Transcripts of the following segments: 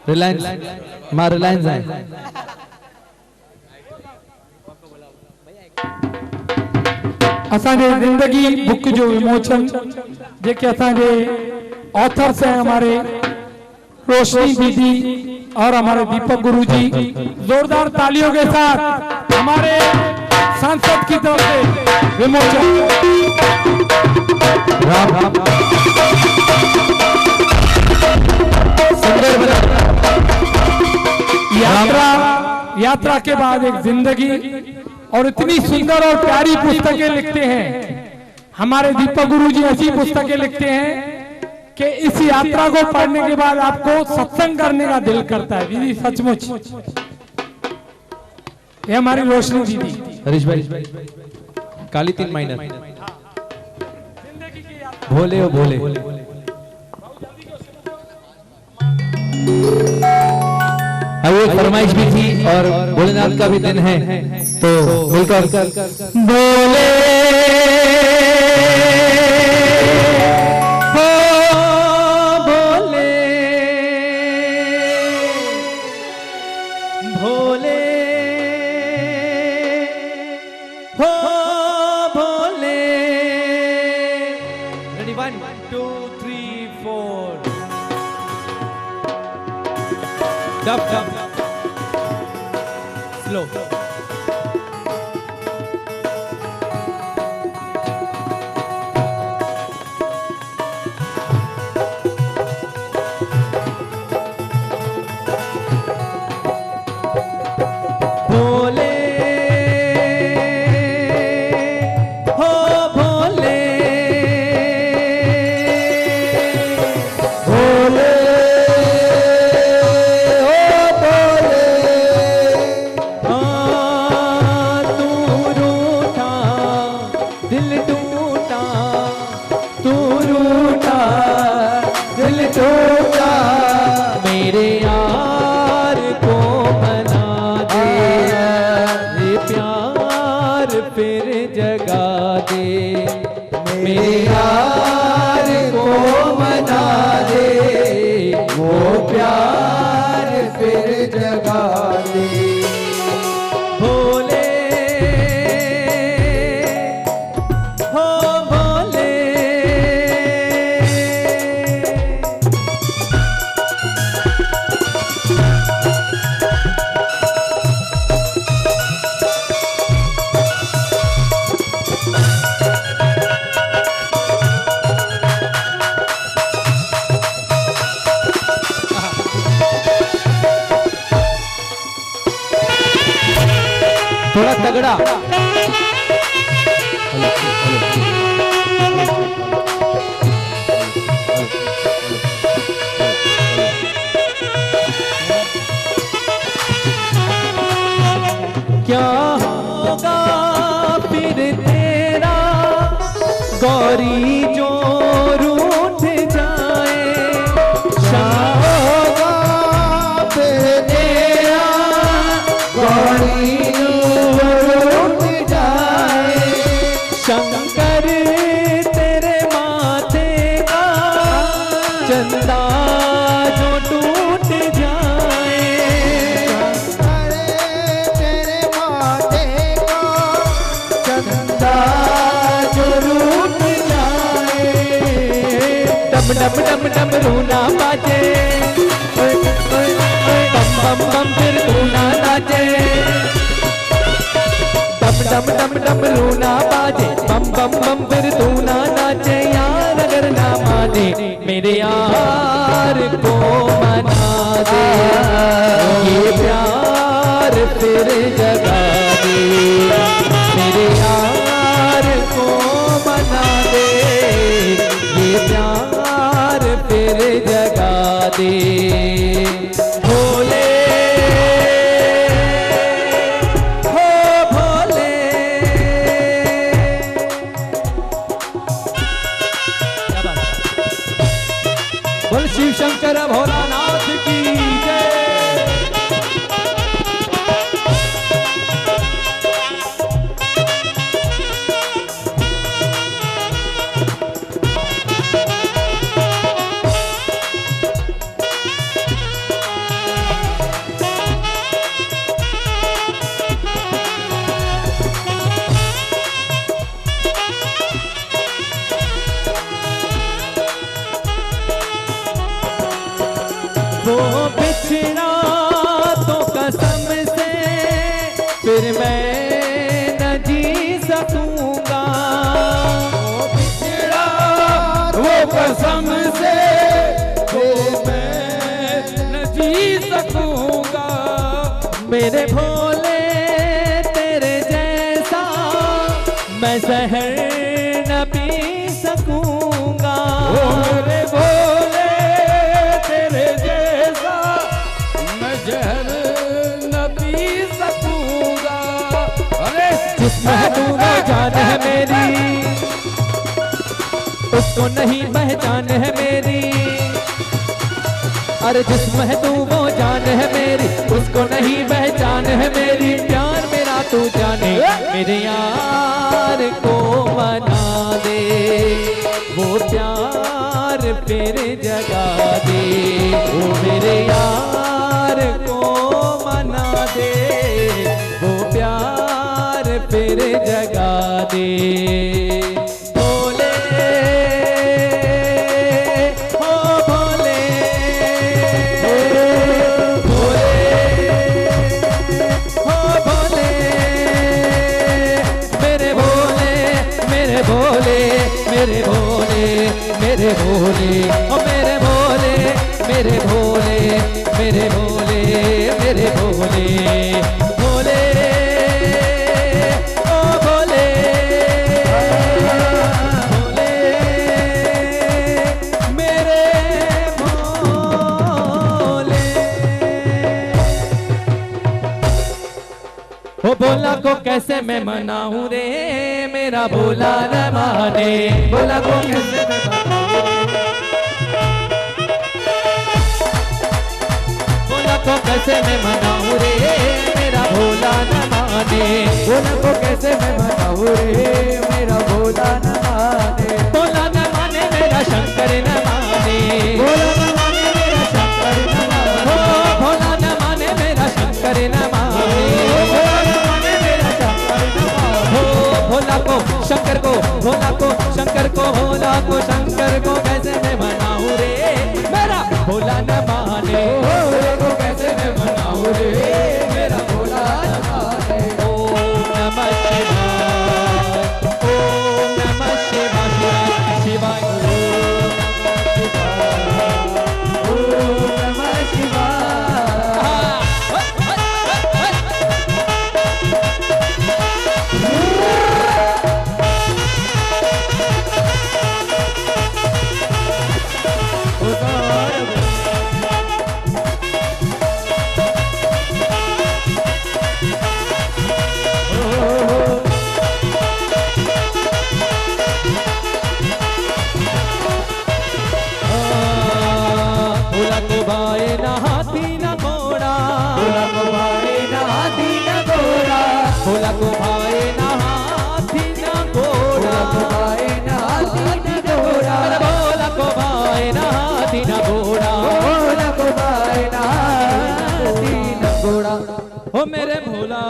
रिलायंस मां रिलायंस है। असांजे जिंदगी बुक जो विमोचन जेके असांजे ऑथर्स हैं हमारे रोशनी दीदी और हमारे दीपक गुरु जी, जोरदार तालियों के साथ हमारे सांसद की तरफ से विमोचन। राम राम यात्रा के बाद एक जिंदगी और इतनी सुंदर और प्यारी पुस्तकें लिखते हैं हमारे दीपक गुरु जी। ऐसी पुस्तकें लिखते हैं कि इस यात्रा को पढ़ने के बाद आपको सत्संग करने का दिल करता है। दीदी सचमुच ये हमारी रोशनी दीदी। हरीश भाई काली 3 माइनर भोले हो भोले। अभी एक फरमाइश भी थी और भोलेनाथ का भी दिन है तो मिलकर बोले स्लो थोड़ा तगड़ा। क्या होगा फिर तेरा गौरी जो रूठ जाए, होगा फिर तेरा गौरी शंकर तेरे माथे का चंदा जो टूट जाए, तेरे माथे का चंदा जो टूट जाए। डम डम डम डम रूना बाजे, बम बम बम फिर तू ना नाचे। डम डम डम रूना बाजे, बम बम बम फिर तू ना नाचे। यार अगर ना माने मेरे यार को मना दे, ये प्यार फिर जगा दे। मेरे यार को मना दे, ये प्यार फिर जगा दे। भोले शिव शंकर भोलानाथ की जय। सकूंगा। मेरे भोले तेरे जैसा मैं जहर न पी सकूंगा। ओ मेरे भोले तेरे जैसा मैं जहर न पी सकूंगा। अरे जिसमें तू वो जान है मेरी, उसको नहीं पहचान है मेरी। अरे जिसमें तू वो जान है मेरी, उसको नहीं पहचान है मेरी। प्यार मेरा तू जाने, मेरे यार को मना दे, वो प्यार फिर जगा दे। वो मेरे यार को मना दे, वो प्यार फिर जगा दे। भोले हो भोले, भोले हो भोले, मेरे भोले मेरे भोले मेरे भोले मेरे भोले, ओ मेरे भोले मेरे भोले मेरे भोले मेरे भोले। भोले ओ भोले, भोले मेरे भोले। ओ भोला को कैसे मैं मनाऊं रे, मेरा भोला न माने। भोला को कैसे मैं मनाऊं, भोला को कैसे मैं मनाऊं रे, मेरा भोला न माने। भोला को कैसे मैं मनाऊं रे, मेरा भोला न माने। भोला न माने मेरा शंकर न माने। भोला न माने मेरा शंकर न माने। ओ भोला न माने मेरा शंकर न माने। भोला न माने मेरा शंकर न माने। हो भोला को शंकर को, भोला को शंकर को, भोला को शंकर को कैसे मैं मनाऊं रे, मेरा भोला न माने। भोला को कैसे मैं मनाऊं रे, मेरा भोला न माने। ओम नमः शिवाय, ओम नमः शिवाय, शिवाय ओम नमः शिवाय। भोला को भाए ना हाथी ना घोड़ा, भोला को भाए ना हाथी ना घोड़ा। भोला को भाए ना हाथी ना घोड़ा। भोला को भाए ना हाथी ना घोड़ा। अरे भोला को भाए ना हाथी ना घोड़ा। भोला को भाए ना हाथी ना घोड़ा। ओ मेरे भोला,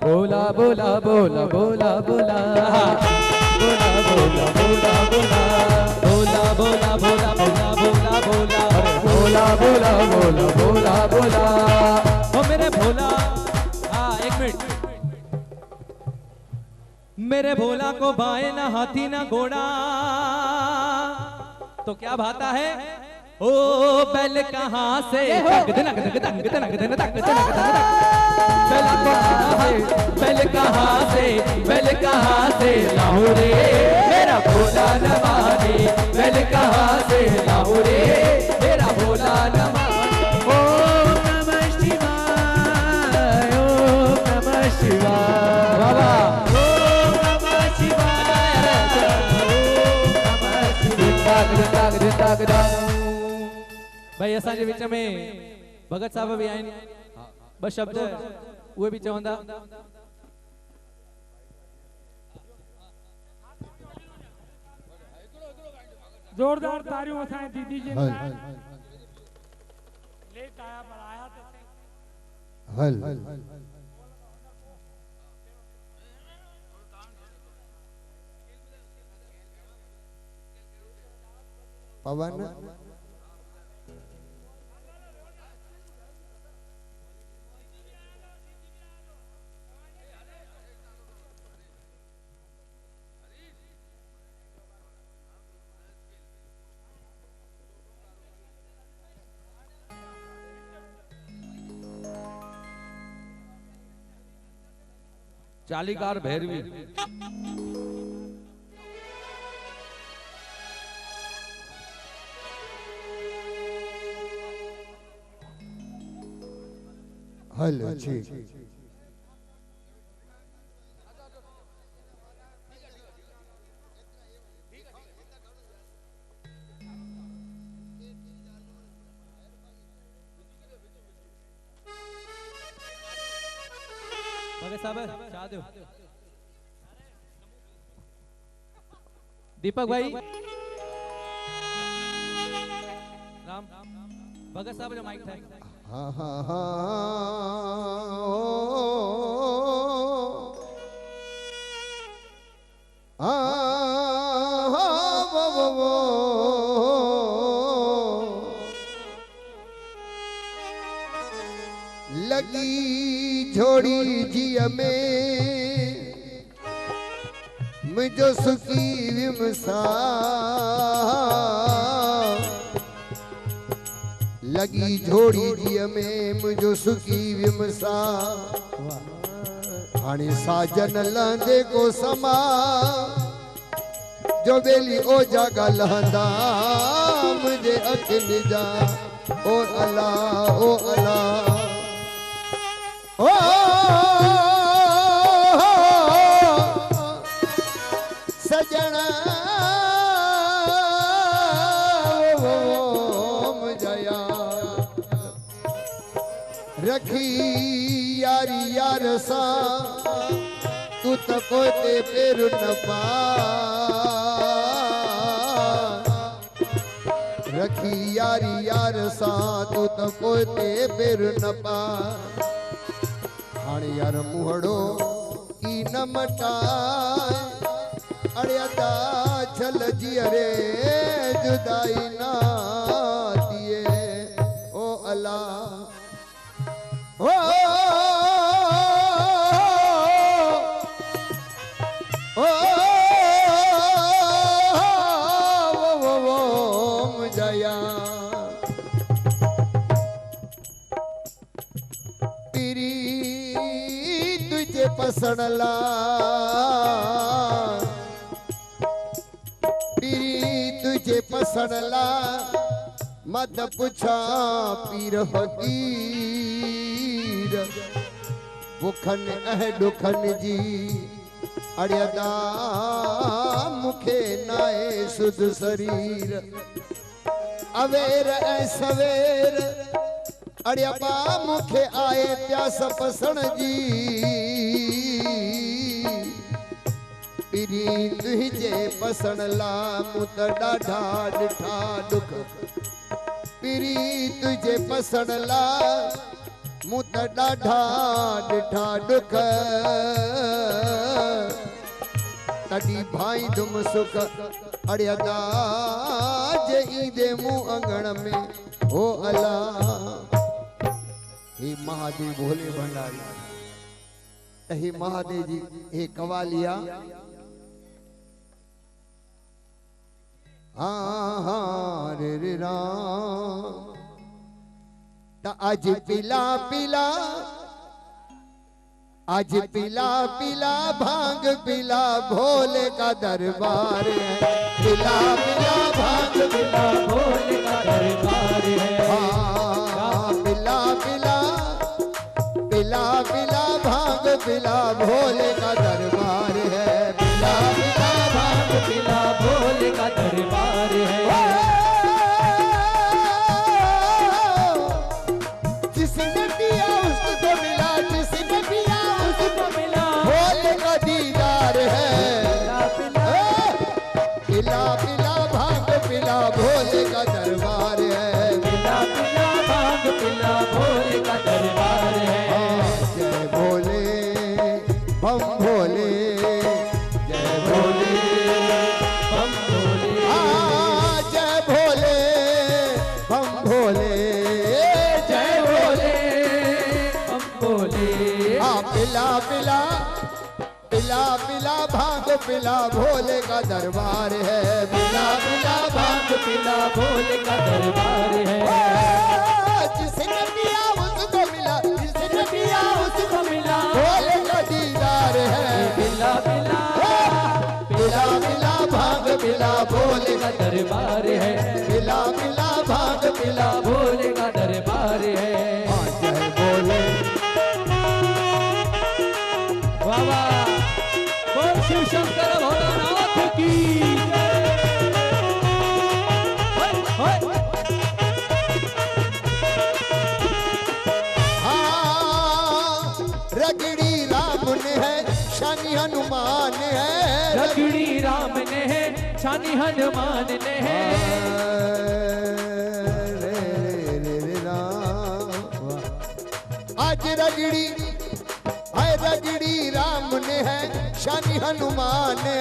बोला बोला बोला बोला बोला बोला बोला बोला बोला भोला भोला भोला भोला भोला भोला, बोला बोला बोला बोला बोला। ओ मेरे भोला। हाँ एक मिनट। मेरे भोला को भाए ना हाथी ना घोड़ा, तो क्या भाता है? ओ बैल कहाँ से बैल कहाँ से, बैल कहाँ से लाऊं रे, मेरा भोला न माने। बैल कहाँ से लाऊं रे, मेरा भोला न माने। ओम नमः शिवाय, ओम नमः शिवाय। बाबा ओम नमः शिवाय, ओम नमः शिवाय। भाई असांजे विच में भगत साहब भी आहिनि, ॿ शब्द उहे बि चवंदा। जोरदार तारियों असांजे दीदी जी ने लेक आया पर आया तो सही। पवन चालीकार भैरवी। हेलो जी भगत साहब चाह दो दीपक भाई राम भगत साहब जो माइक था हाँ हाँ हाँ वो लगी झोड़ी जिया में मुझो सुखी विमसा लगी झोड़ी जिया में मुझो सुखी विमसा हाणे साजन लहंदे को समा जो बेली ओ जागा लहंदा मुझे अखिल जा ओ अल्लाह ओ अल्लाह ओ सजना जया रखी यारी यार सा तू तो कोते पेर न पा रखी यारी यार सा तू तो कोते पेर न पा हाणे यार मुहड़ो की न मटाए अरे अदा छल जियरे जुदाई ना दिए ओ अल्लाह ओ मुझया पीरी तुझे पसंद ला पीरी तुझे पसंद ला मत पुछा पीर फकीर बुखन दुखन जी अड़ियदा मुखे नाए सुध शरीर अवेर ऐ सवेर अड़ियबा मुखे आए प्यास पसण जी पीरी तुझे पसण ला मुत ॾाढा ॾिठा दुख पीरी तुझे पसण ला मुत ॾाढा ॾिठा दुख तॾी भाई दुम सुख अड़ियदा जे ईंदे मुंह अंगण में हो अल्लाह हे महादेव भोले भंडारी हे महादेव जी हे कवालिया हाँ हाँ रे रे राम आज पिला पिला आज पिला पिला भांग पिला भोले का दरबार है पिला पिला भांग पिला भोले का दरबार है हाँ पिला पिला पिला पिला भांग पिला भोले का दरबार है पिला पिला भांग पिला भोले का दरबार है जिसने पिया उसको मिला जिसने पिया उसको मिला भोले का दीदार है पिला पिला भांग पिला भोले का दरबार है पिला पिला भांग पिला भोले का दरबार है जय भोले बम भोले जय भोले बम भोले जय भोले बम भोले जय भोले बम भोले पिला पिला पिला पिला भांग पिला भोले का दरबार है पिला पिला भांग पिला भोले का दरबार है जिसने पिया उसको मिला जिसने पिया उसको मिला भोले का दीदार है का दरबार है, पिला पिला भांग पिला भोले का दरबार है। जय भोले। वाह वाह, बोल शिव शंकर भोलेनाथ की जय। होय, होय। रगड़ी राम ने है शानी हनुमान है, रगड़ी राम ने है शानी हनुमान ने है। रे राम आज रगड़ी रगड़ी राम ने है शानी हनुमान है,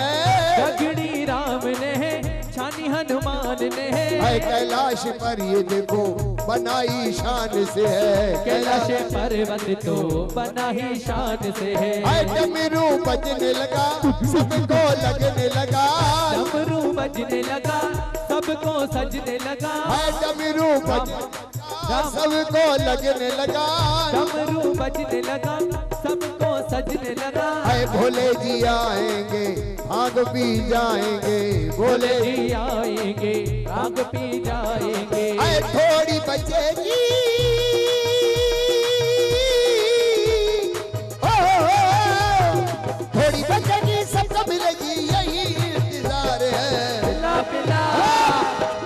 रगड़ी राम ने है शानी हनुमान ने है। कैलाश पर ये देखो बनाई शान से है, कैलाश पर्वत तो बना ही शान से है। डमरू बजने लगा सबको लगने लगा, डमरू बजने लगा सबको सजने लगा। डमरू सबको लगने लगा, डमरू बजने लगा सबको सजने लगा। भोले जी आएंगे भांग पी जाएंगे, भोले जी आएंगे भांग पी जाएंगे। थोड़ी बचेगी थोड़ी बचेगी सबको मिलेगी यही इंतजार है। पिला पिला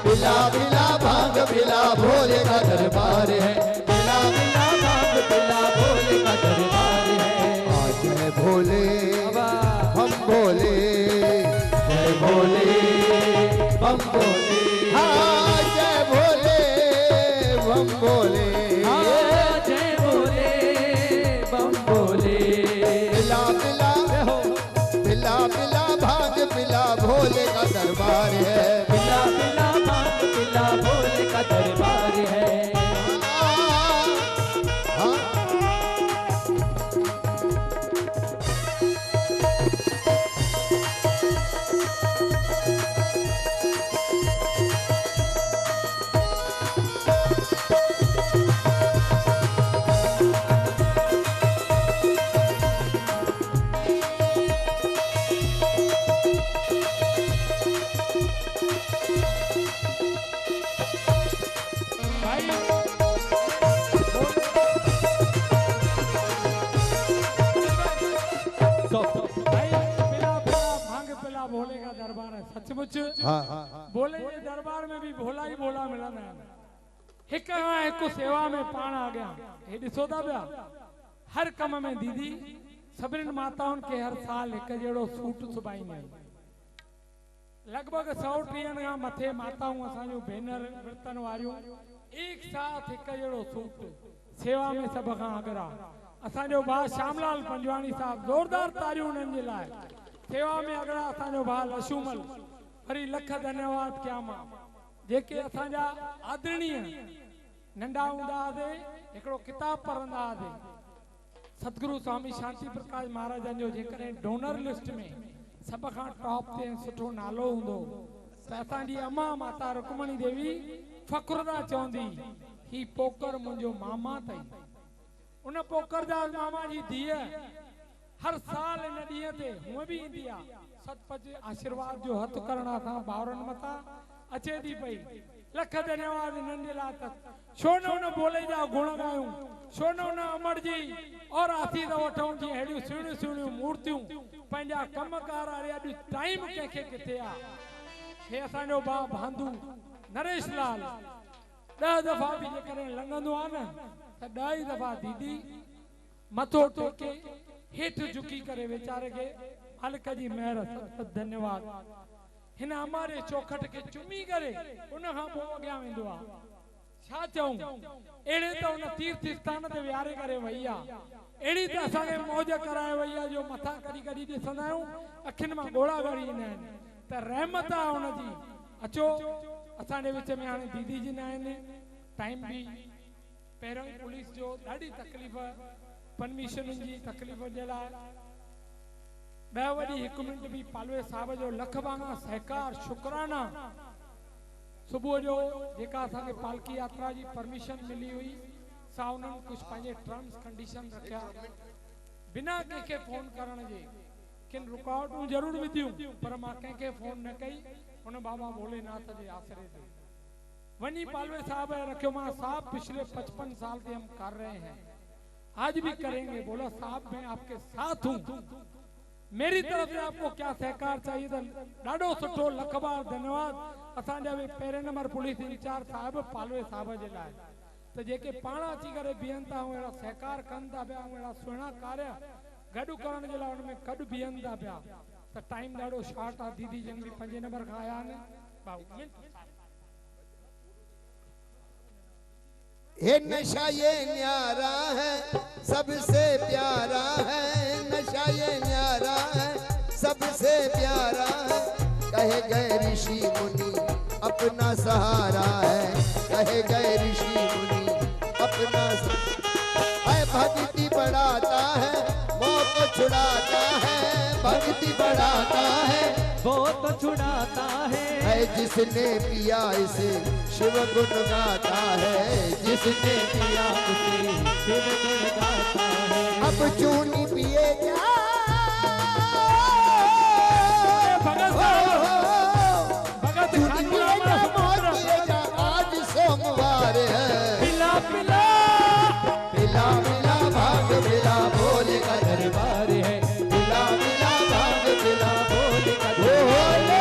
पिला पिला भांग पिला भोले का दरबार है, पिला पिला भांग पिला भोले का दरबार है। जय भोले हम भोले, जय भोले बम भोले। हाँ जय भोले हम भोले, जय भोले बम भोले। पिला पिला पिला पिला भांग पिला भोले का दरबार है, पिला पिला भांग पिला भोले का दरबार है। भोले का दरबार है सचमुच। भोले के दरबार में भी भोला ही भोला मिलंदा आहिनि। हिक खां हिकु सेवा में पाण आ गया। हे ॾिसो था पिया हर कम में दीदी सभिनी माताउनि खे हर साल हिक जहिड़ो सूट सुबाईंदा आहिनि। लगभग 130 खां मथे माताऊं असांजूं भेनर विर्तन वारियूं एक साथ हिक जहिड़ो सूट सेवा में सब खां अगरा। असांजो भाउ श्यामलाल पंजवाणी साहब जोरदार तारियूं उन्हनि जे लाइ। सेवा में अगड़ा असांजो भाउ लशूमल वरी लख धन्यवाद कयां मां जेके असांजा आदरणीय नंढा हूंदा हुआसीं हिकिड़ो किताब पढ़ंदा हुआसीं सतगुरु स्वामी शांति प्रकाश महाराजन जो जेकॾहिं डोनर लिस्ट में सब खां टॉप ते सुठो नालो हूंदो त असांजी अम्मा माता रुक्मणी देवी फ़ख्रुदा चवंदी ही पोकर मुंहिंजो मामा अथई। उन पोकर जा मामा जी धीअ हर साल इन ॾींहं ते हूअं बि ईंदी आहे सचपच आशीर्वाद जो हथ करण असां भाउरनि मथां अचे थी पई। लख धन्यवाद इन्हनि जे लाइ त छो न उन भोले जा गुण गायूं, छो न उन अमर जी और आसीस वठूं जीअं अहिड़ियूं सुहिणियूं सुहिणियूं मूर्तियूं पंहिंजा कमकार अरे अॼु टाइम कंहिंखे किथे आहे। हे असांजो भाउ भांदू नरेश लाल 10 दफ़ा बि जेकॾहिं लंघंदो आहे न त 10 ई दफ़ा दीदी मथो टेके हेठ झुकी करे वेचारे के मालिक जी मेहर धन्यवाद। हिन हमारे चौखट के चुमी करे उन खां पोइ अॻियां वेंदो आहे। छा चऊं अहिड़े त उन तीर्थ स्थान ते विहारे करे वई आहे। अहिड़ी त असांखे मौज कराए वई आहे जो मथां कॾहिं कॾहिं ॾिसंदा आहियूं अखियुनि मां ॻोढ़ा ॻड़ी ईंदा आहिनि त रहमत आहे हुनजी। अचो असांजे विच में हाणे दीदी जी न आहिनि टाइम बि पहिरियों ई पुलिस जो ॾाढी तकलीफ़ परमिशन जी तकलीफ़ जे लाइ ॿ वॾी 1 मिंट भी पालवे साहब जो लख बांगा सहकार शुक्राना। सुबह जो जेका असांखे पालकी यात्रा जी परमिशन मिली हुई सा उन्हनि कुछ पंहिंजे टर्म्स कंडीशन रखिया बिना कंहिंखे फोन करण जे। किन रुकावटूं जरूर विधियूं पर मां कंहिंखे फोन न कई। उन बाबा भोलेनाथ जे आसरे ते वनी पालवे साहब रखियो मां साहब पिछले 55 साल से हम कर रहे हैं, आज भी करेंगे। बोला साहब मैं आपके साथ हूं, मेरी तरफ से आपको क्या सहकार चाहिए था। डाडो सुठो लख बार धन्यवाद असांजा वे पहिरें नंबर पुलिस इंचार्ज साहब पालवे साहब जे लाइ त जेके पाण अची करे बीहनि था ऐं अहिड़ा सहकार कनि था पिया ऐं अहिड़ा सुहिणा कार्य गॾु करण जे लाइ उनमें गॾु बीहनि था पिया। त टाइम ॾाढो शॉर्ट आहे, दीदी जन बि 5 नंबर खां आया आहिनि। ये नशा ये न्यारा है सबसे प्यारा है, नशा ये न्यारा है सबसे प्यारा है। कहे गए ऋषि मुनि अपना सहारा है, कहे गए ऋषि मुनि अपना है। भक्ति बढ़ाता है मोह को छुड़ाता है, भक्ति बढ़ाता है वो तो छुड़ाता है जिसने पिया इसे शिव गुण गाता है, जिसने पिया उसे शिव गुण गाता है। अब चूनी पिए जा चूनी पिए जा मौज पिए जा, आज सोमवार है। पिला पिला पिला पिला भांग पिला भोले का दरबार है, पिला पिला भांग पिला भोले का भोले।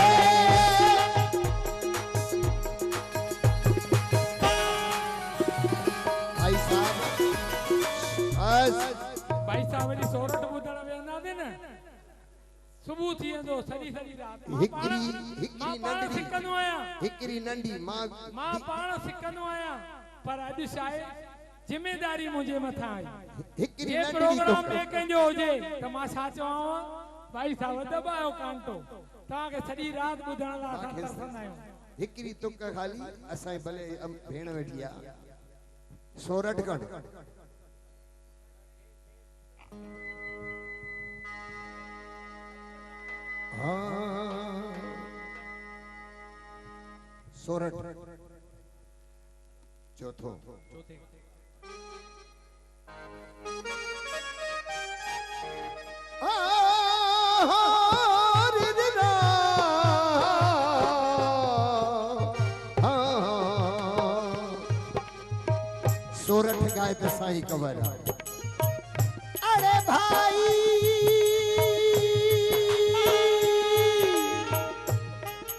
भाई साहब जी सोरठ ॿुधण वेंदा थी न, सुबुह थी वेंदो सॼी सॼी राति मां पाण सिकंदो आहियां, हिकड़ी नंढी मां पाण सिकंदो आहियां, पर अॼु छा आहे जिम्मेदारी मुंहिंजे मथां आई। ये प्रोग्राम ॿिए कंहिंजो हुजे त मां छा चवांव, भाई साहब दॿायो कांटो, तव्हांखे सॼी राति ॿुधण लाइ असां तरसंदा आहियूं। हिकड़ी तुक खाली असां भले भेण वेठी आहे सोरठ गढ़ सोरठ चौथो सोरठ गाय तो साईं कबर है। अरे भाई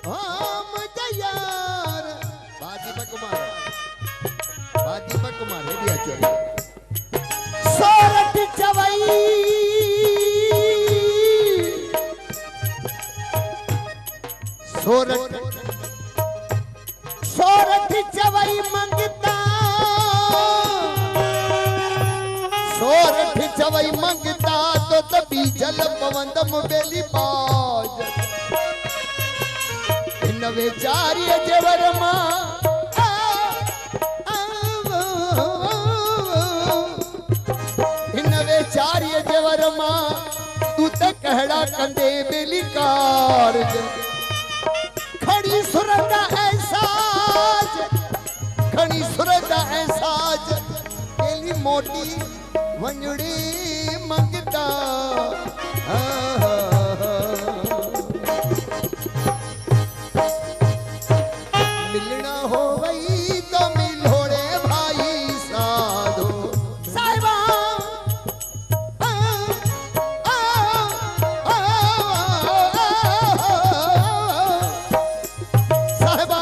हम तैयार बादीपा कुमार है दिया चोरी सोरठ चवई सोरठ चवई मंगता सोरठ चवई मंगता तो तभी जल पवंदम बेली बाज इन वेचार्य जेवर मां इन वेचार्य जेवर मां तू त कहड़ा कंदे बेली कारज खड़ी सुरंदा एहसाज खड़ी सुरंदा एहसाज बेली मोटी वंजड़ी मंगता मिलना हो वही तो मिलोड़े भाई साधो साहिबा साहिबा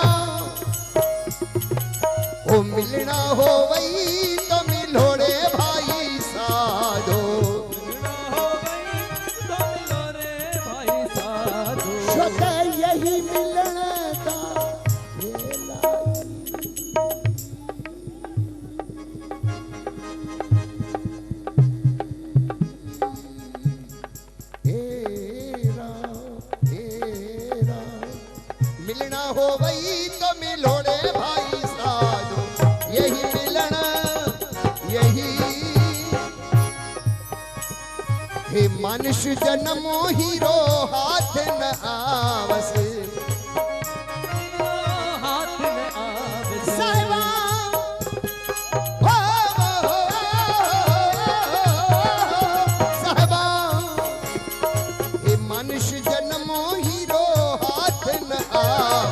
ओ मिलना हो वही तो मिलोड़े भाई साधो शुद्ध यही मिलना था मिलना हो वही तो मिलोड़े भाई साधो यही मिलना यही हे मनुष्य जन्मो हीरो हाथ न आवस हाथ में आवे साहिबा साहिबा हे मनुष्य जन्मो हीरो हाथ न आवस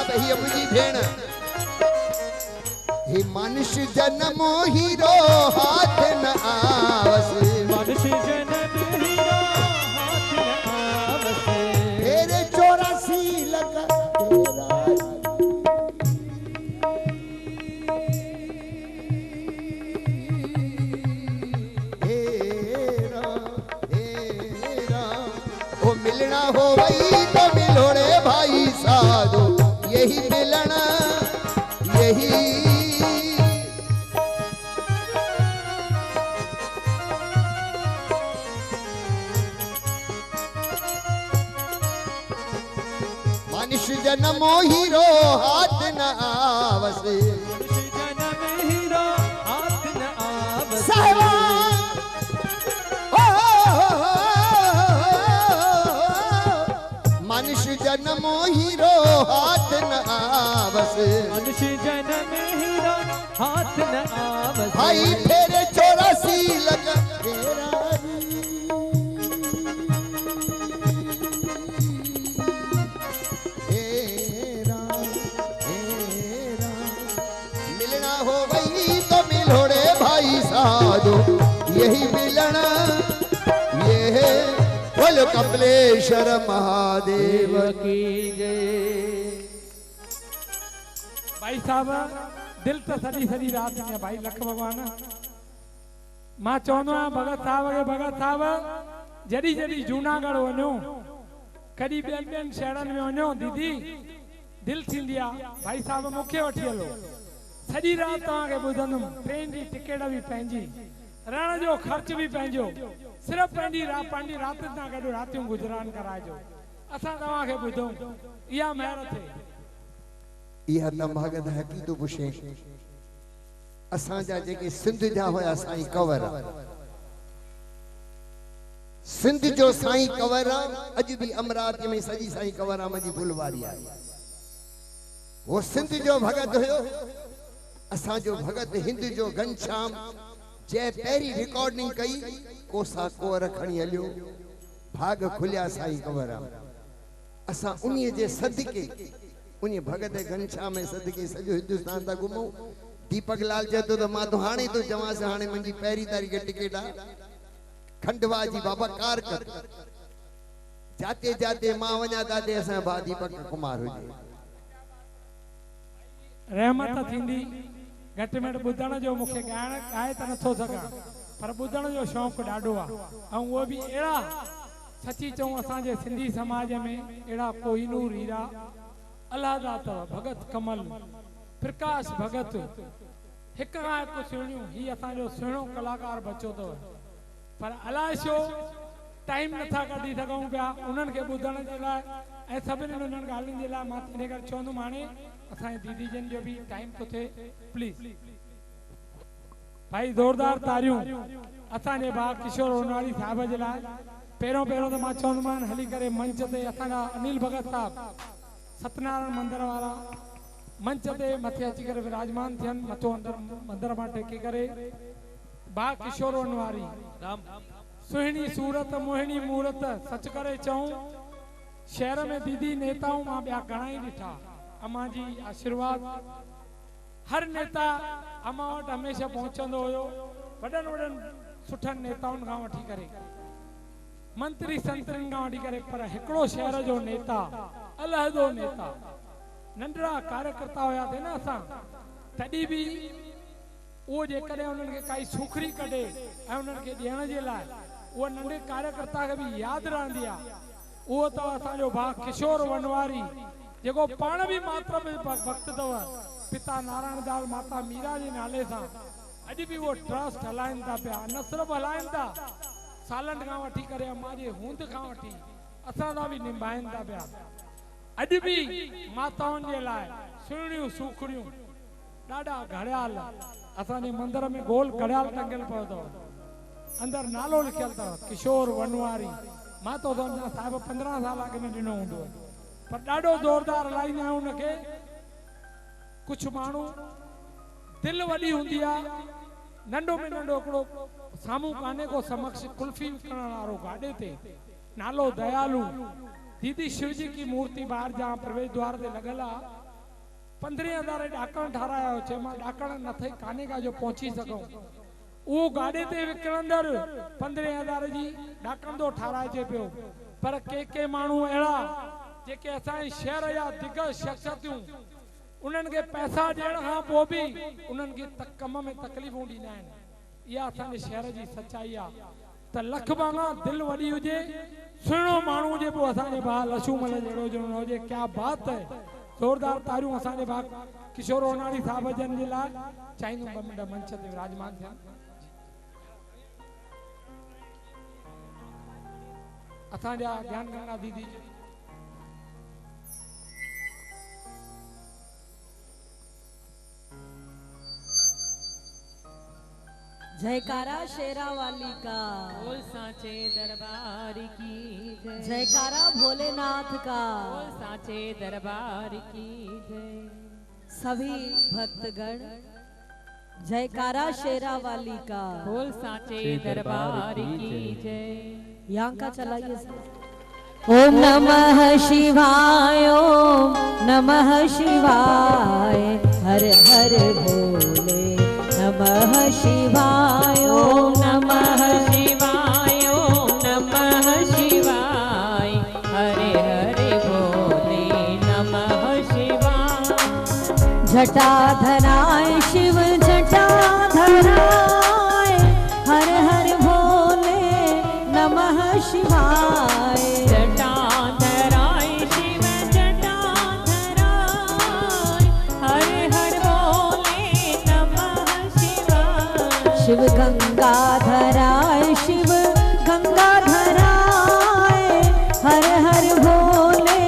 साहब ही मुझी भेण हे मनुष्य जन्म हीरो हाथ न आवस मनुष्य जन्म हीरो हाथ न आवस तेरे 84 लगा तेरा ओ मिलना हो वही तो मिलोड़े भाई साधो यही मिलना यही मनुष्य जन्म हीरो हाथ न आवस मनुष्य जन्म हीरो हाथ न आवस साहिबा मनुष्य जन्म हीरो हाथ न आवस मनुष्य जन्म हीरो हाथ न आवस भाई तेरे 84 लगा तेरा मिलना हो वही तो मिलोड़े भाई साधो यही मिलना ये है बोलो कपिलेश्वर महादेव की जय। भाई साहब दिल तो सॼी सॼी रात में भाई लख भगवान मां चवंदो आहियां भगत साहब जॾहिं जॾहिं जूनागढ़ वञो कॾहिं ॿियनि शहरनि में वञो दीदी दिल थींदी आहे भाई साहब मूंखे वठी हलो सॼी रात तव्हांखे ॿुधंदुमि ट्रेन जी टिकट बि पंहिंजी रहण जो ख़र्च बि पंहिंजो सिर्फ़ु पंहिंजी राति सां गॾु रातियूं गुज़रान कराइजो असां तव्हांखे ॿुधूं इहा महिर थिए इहा त भगत हक़ीक़त पुछे असांजा जेके सिंध जा हुया साईं कंवर सिंध जो साईं कंवर अॼु बि अमरावती में सॼी साईं कंवराम जी फुलवारी आहे वो सिंध जो भगत हुयो असांजो भगत हिंद जो घनश्याम जंहिं पहिरीं रिकॉर्डिंग कई कोसा कोर खणी हलियो भाग खुलिया साईं कंवराम असां उन्हीअ जे सदके उन भगत घनश्याम में सदके सॼो हिंदुस्तान था घुमूं दीपक लाल चए थो त मां तो हाणे तो चवां से हाणे मुंहिंजी पहिरीं तारीख़ टिकट आहे खंडवा जी बाबा कार कर जाते जाते मां वञा ताते असां भाउ दीपक कुमार हुजे रहमत थींदी घटि में घटि ॿुधण जो मूंखे ॻाए त नथो सघां पर ॿुधण जो शौक़ु ॾाढो आहे ऐं उहो बि अहिड़ा सची चऊं असांजे सिंधी समाज में अहिड़ा कोहिनूर हीरा अलादा अथव भगत कमल प्रकाश भगत हिक खां हिकु सुहिणियूं ही असांजो सुहिणो कलाकार बचो अथव पर अलाए छो टाइम नथा कढी सघूं पिया उन्हनि खे ॿुधण जे लाइ ऐं सभिनी उन्हनि ॻाल्हियुनि जे लाइ मां इन करे चवंदुमि हाणे असांजे दीदी जन जो भी टाइम तो थे प्लीज भाई जोरदार तारियूं असांजे भाउ किशोर ओनवारी साहब जे लाइ पहिरों तो मां चवंदोमान हली करे मंच ते असांजा अनिल भगत साहब सत्यनारायण मंदिर वाला मंच ते मथे अची करे विराजमान थियन मथो अंदर मंदिर मां टेके करे भाउ किशोर ओनवारी सुहिणी सूरत मोहिनी मूरत सच करे चऊं शहर में दीदी नेताऊं मां ॿिया घणा ई ॾिठा अम्मा जी आशीर्वाद हर नेता अम्मा वटि हमेशा पहुचंदो हुयो वॾनि सुठनि नेताउनि खां वठी करे मंत्री संतरिन खां वठी करे पर हिकिड़ो शहर जो नेता अलहदो नेता नंढड़ा कार्यकर्ता हुया थे न असां तॾहिं बि उहो जेकॾहिं उन्हनि खे काई सुखरी कढे ऐं उन्हनि खे ॾियण जे लाइ उहो नंढे कार्यकर्ता खे बि यादि रहंदी आहे उहो अथव असांजो भाउ किशोर वनवारी जेको पाण बि मात्र में वक्त अथव पिता नारायण दास माता मीरा जे नाले सां अॼु बि उहो ट्रस्ट हलाइनि था पिया न सिर्फ़ु हलाइनि था सालनि खां वठी करे अम्मा जे हूंद खां वठी असां सां बि निभाइनि था पिया अॼु बि माताउनि जे लाइ सुहिणियूं सूखड़ियूं ॾाढा घड़ियाल असांजे मंदिर में गोल घड़ियाल टंगियल पियो अथव अंदर नालो लिखियल अथव किशोर वनवारी मां तो साहिब 15 साल अॻु में ॾिनो हूंदो पर ॾाढो ज़ोरदार हलाईंदा आहियूं उनखे कुछ माण्हू दिल वॾी हूंदी आहे नंढो में नंढो हिकिड़ो साम्हूं काने को समक्ष कुल्फी विकण वारो गाॾे ते नालो दयालू दीदी शिव जी की मूर्ति बाहर जहाँ प्रवेश द्वार ते लॻल आहे 15,000 डाकण ठाराया छे मां डाकण न थई काने का जो पहुंची सकूं वो गाड़े ते विकणंदर 15,000 जी डाकण दो ठाराए छे पियो पर के मानू एड़ा जेके असां शहर या दिग्गज शख्सियतूं उन्हनि के पैसा ॾियण खां पोइ बि उन्हनि खे कम में तकलीफ़ूं ॾींदा आहिनि। इहा असांजे शहर जी सच्चाई आहे त लख बांगा दिलि वॾी हुजे सुहिणो माण्हू हुजे पोइ असांजे भाउ लछूमल जहिड़ो ॼणो हुजे। क्या बात है, ज़ोरदार तारियूं असांजे भाउ किशोर ओनाणी साहब जन जे लाइ चाहींदुमि 2 मिंट मंच ते विराजमान थियनि। असांजा ज्ञान गंगा दीदी जयकारा शेरा वाली का, बोल साचे दरबार की जय। जयकारा भोलेनाथ का, बोल साचे दरबार की जय। सभी भक्तगण जयकारा शेरा वाली का, बोल साचे दरबार की जय। यहाँ का चलाइए। ओम नमः शिवाय, ओम नमः शिवाय, हर हर भोले नमः शिवाय, ओम नमः शिवाय, ओम नमः शिवाय, हरे हरे भोले नमः शिवाय। जटाधराय शिव जटाधराय, हर हर भोले नमः शिवाय। जटाधराय शिव जटाधराय, हरे हर भोले नमः शिवाय। शिव गंगाधराय शिव गंगाधराय, हर हर भोले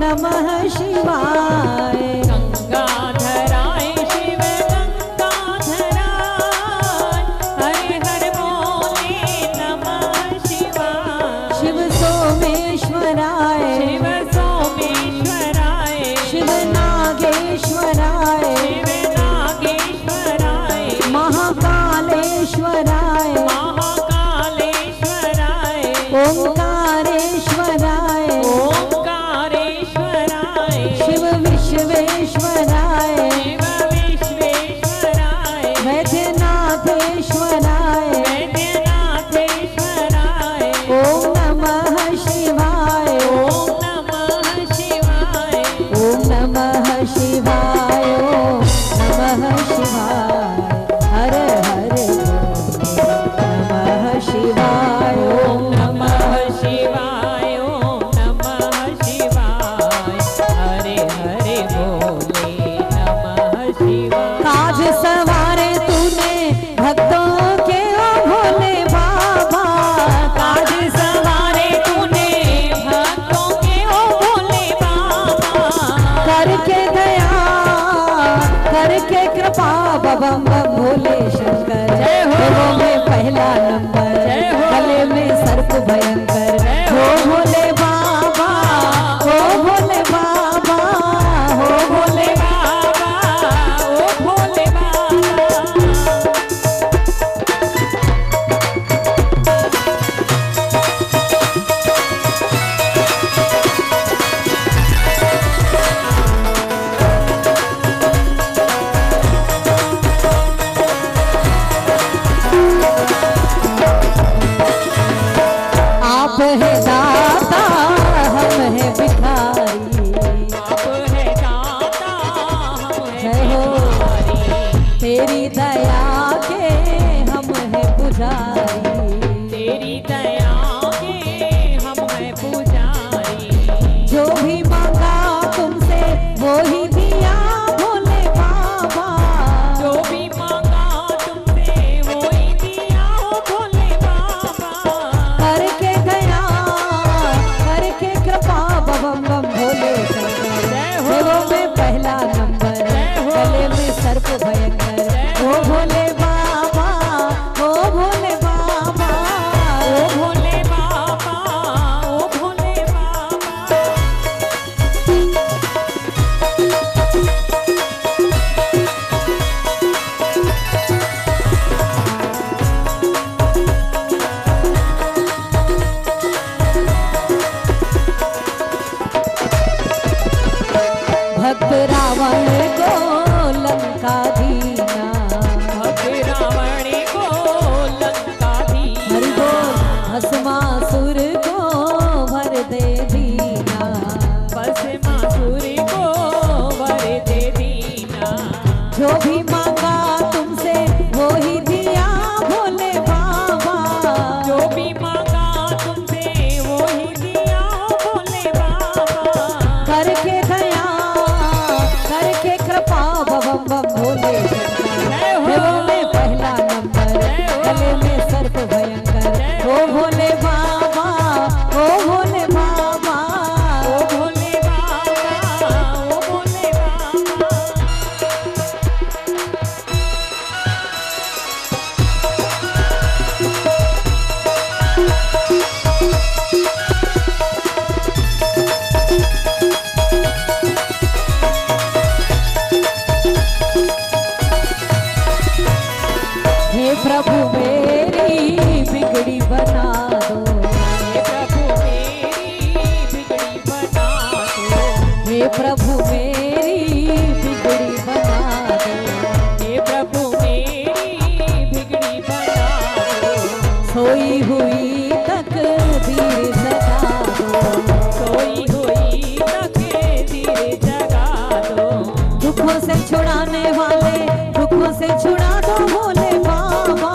नमः शिवाय। गंगाधराय शिव गंगाधराय, हरे हर भोले नमः शिवाय। शिव सोमेश्वराय शिव सोमेश्वराय, शिव नागेश्वराय, शिव नागेश्वराय, महाकालेश्वराय, महाकालेश्वराय, ओंकारेश्वराय, ओंकारेश्वराय, शिव विश्वेश्वराय, शिव विश्वेश्वराय, वैद्यनाथेश्वराय, वैद्यनाथेश्वराय। ओम नमः शिवाय, ओम नमः शिवाय, ओम नमः शिवाय, ओम नमः शिवाय, हर हर नमः शिवाय, ओम नमः शिवाय, ओम नमः शिवाय, हरे हरे भोले नमः शिवाय। काज सवारे तूने भक्तों के ओ भोले बाबा, काज सवारे तूने भक्तों के ओ भोले बाबा। करके दया करके कृपा बम बम भोले शंकर। जय हो। देवों में पहला नंबर, जय हो। गले में सर्प भयंकर। जय हो। हो भोले बाबा, हो भोले बाबा, हो भोले बाबा, ओ भोले बाबा। भक्त रावण को लंका दीना, भक्त रावण को लंका दीना, हरि बोल भस्मासुर को वर दे दीना, भस्मासुर को वर दे दीना। जो भी मांगा तुमसे वो ही दिया भोले बाबा, जो भी मांगा तुमसे वो ही दिया भोले बाबा। करके दया करके कृपा बम बम भोले देवों में पहला नंबर, गले में सर्प भयंकर, ओ भोले बाबा, ओ भोले बाबा, ओ भोले बाबा, ओ भोले बाबा। हे प्रभु मेरी बिगड़ी बना दो, हे प्रभु मेरी बिगड़ी बना दो, हे प्रभु मेरी बिगड़ी बना दो, हे प्रभु मेरी बिगड़ी बना दो। सोई हुई तकदीर जगा दो, सोई हुई तकदीर जगा दो। दुखों से छुड़ाने वाले दुखों से छुड़ा दो भोले बाबा,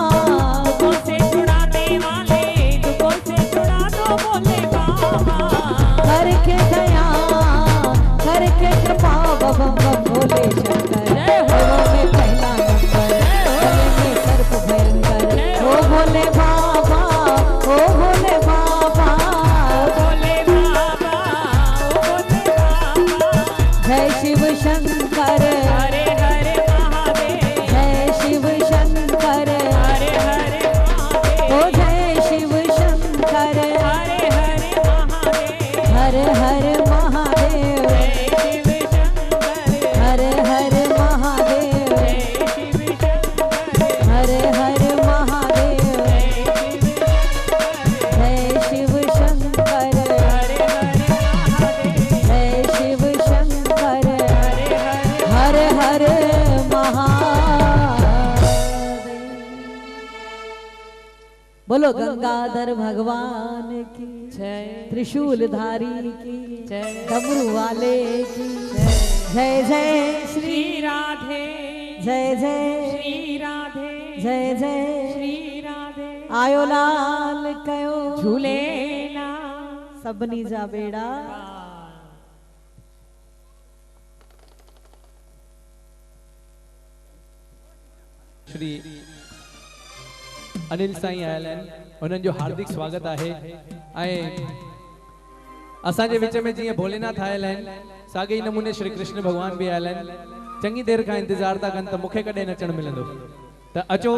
दुखों से छुड़ाने वाले दुखों से छुड़ा दो भोले बाबा। करके दया करके कृपा बम बम भोले शंकर, देवों में पहला नंबर, गले में सर्प भयंकर, ओ भोले बाबा, ओ भोले बाबा, ओ भोले बाबा, ओ भोले बाबा। जय शिव शंकर, हरे हरे महादेव, जय शिव शंकर, हरे हरे महादेव, ओ जय शिव शंकर, हरे हरे महादेव, हर हर महादेव, जय शिव शंकर, हर हर महादेव, जय शिव शंकर, हर हर महादेव, जय शिव शंकर, जय शिव शंकर, हरे हरे महादेव, जय शिव शंकर, हरे हरे हर हर महादेव। बोलो गंगाधर भगवान की जय, त्रिशूलधारी की जय, डमरू वाले की जय जय श्री श्री राधे, जय जय श्री राधे, जय जय श्री राधे। आयो लाल कयो झूलेला सबनी जा बेड़ा। श्री अनिल साईं आयल आहिनि, उन्हनि जो हार्दिक स्वागत आहे। ऐं असांजे विच में जीअं भोलेनाथ आयल आहिनि, साॻे ई नमूने श्री कृष्ण भॻवान बि आयल आहिनि। चङी देरि खां इंतज़ार था कनि त मूंखे कॾहिं नचणु मिलंदो, त अचो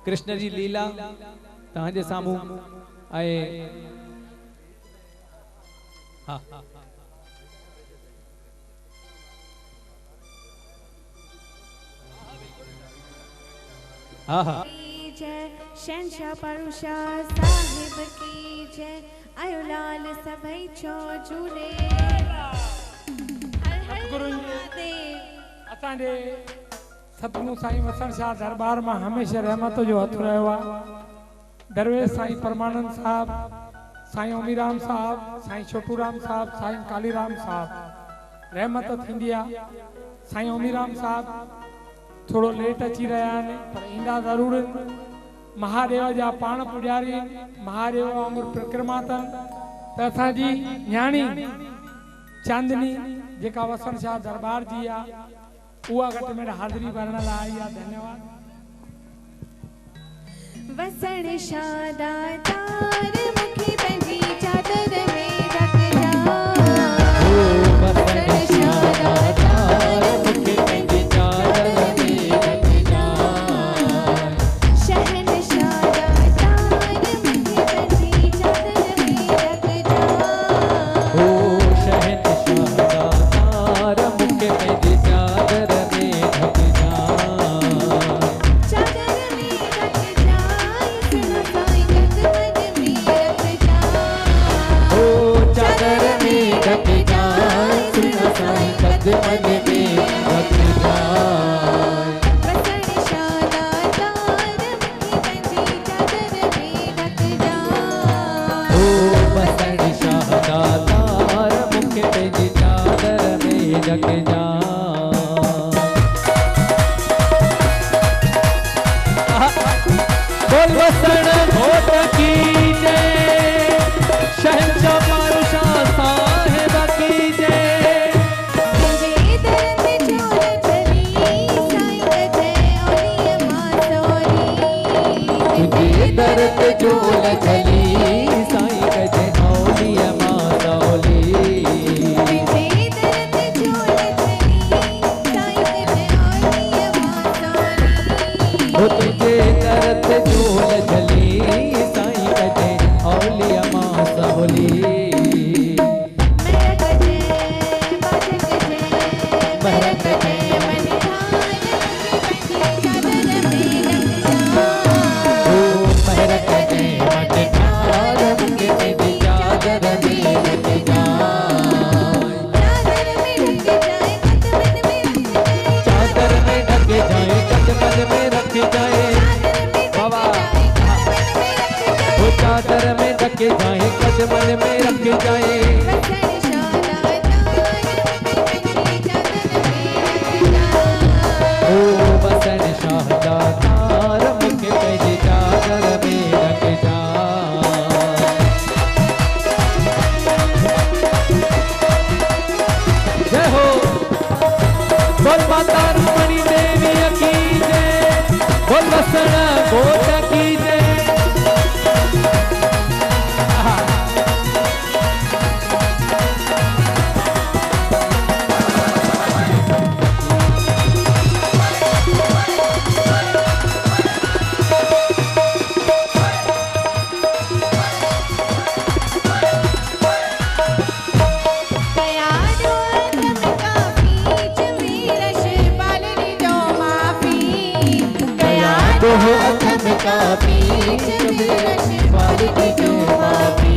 कृष्ण जी लीला तव्हांजे साम्हूं। ऐं हा हाँ हाँ जय शहंशाह परुषा साहिब की जय, आयो लाल सभई छो झूले। हर हर महादेव। असांजे सतगुरु साईं वसण शाह दरबार में हमेशा रहमत जो हथ रहियो आहे। दरवेश साईं परमानंद साहब, साईं ओमीराम साहब, साईं छोटूराम साहब, साईं कालीराम साहब रहमत थींदी आहे। साईं ओमीराम साहब थोड़ो लेट अची रहा है पर ईंदा जरूर। महादेव जा पाण पुजारी, महादेव वांगुरु परिक्रमा अथनि। त असांजी न्याणी चांदनी जेका वसण शाह दरबार जी आहे, उहा घटि में हाज़िरी भरण लाइ आई आहे। धन्यवाद। वसण शाह दातार मुखी पंहिंजी चादर में ढक जा। वसण शाह दातार मुखी पंहिंजी चादर में ढक जा। शहंशाह दातार मुखी पंहिंजी चादर में ढक जा। ओ शहंशाह दातार मुखे पंहिंजी चादर में ढक जा। चादर में ढक जा, इतना साईं जगमग में रख कद मन में रख जाए। वसण शाला तार मुखी पंजी चादर में ढक जाए। ओ वसण शाला तार मुखी पंजी चादर में ढक जाए। बोल वसण घोट की जय, शहंशाह पारूशाह साहिब की जय। तुझे दर्द झोल चली साईं कजे औलिया मासोली। तुझे दर्द झोल चली साईं कजे औलिया मासोली। तुझे दर्द झोल चली साईं कजे औलिया मासोली। ओ तुझे दर्द झोल चली साईं कजे औलिया मासोली। मेरा कजे बाज कजे मेरा कजे मन धार मुखी पंजी चादर में ढक जाए। ओ महर कजे मत ठार मुझे तेरी चादर में ढक जाए। चादर में ढक जाए कद मन में रख जाए। चादर में ढक जाए कद मन में रख जाए। वो चादर में ढक जाए कद मन में रख जाए। वसण शाला तार मुखी पंजी चादर ओ में ढक जाए। वसन शाहदा तार मुझे तेरी चादर में रख जाए। जय हो बोल माता रुक्मणी देवी की जय। बोल वसन घोट की जय। गया जो अधम का बीच में रश बालनी जो माफी। गया तो हो अथम का बीच में रश बालनी जो माफी।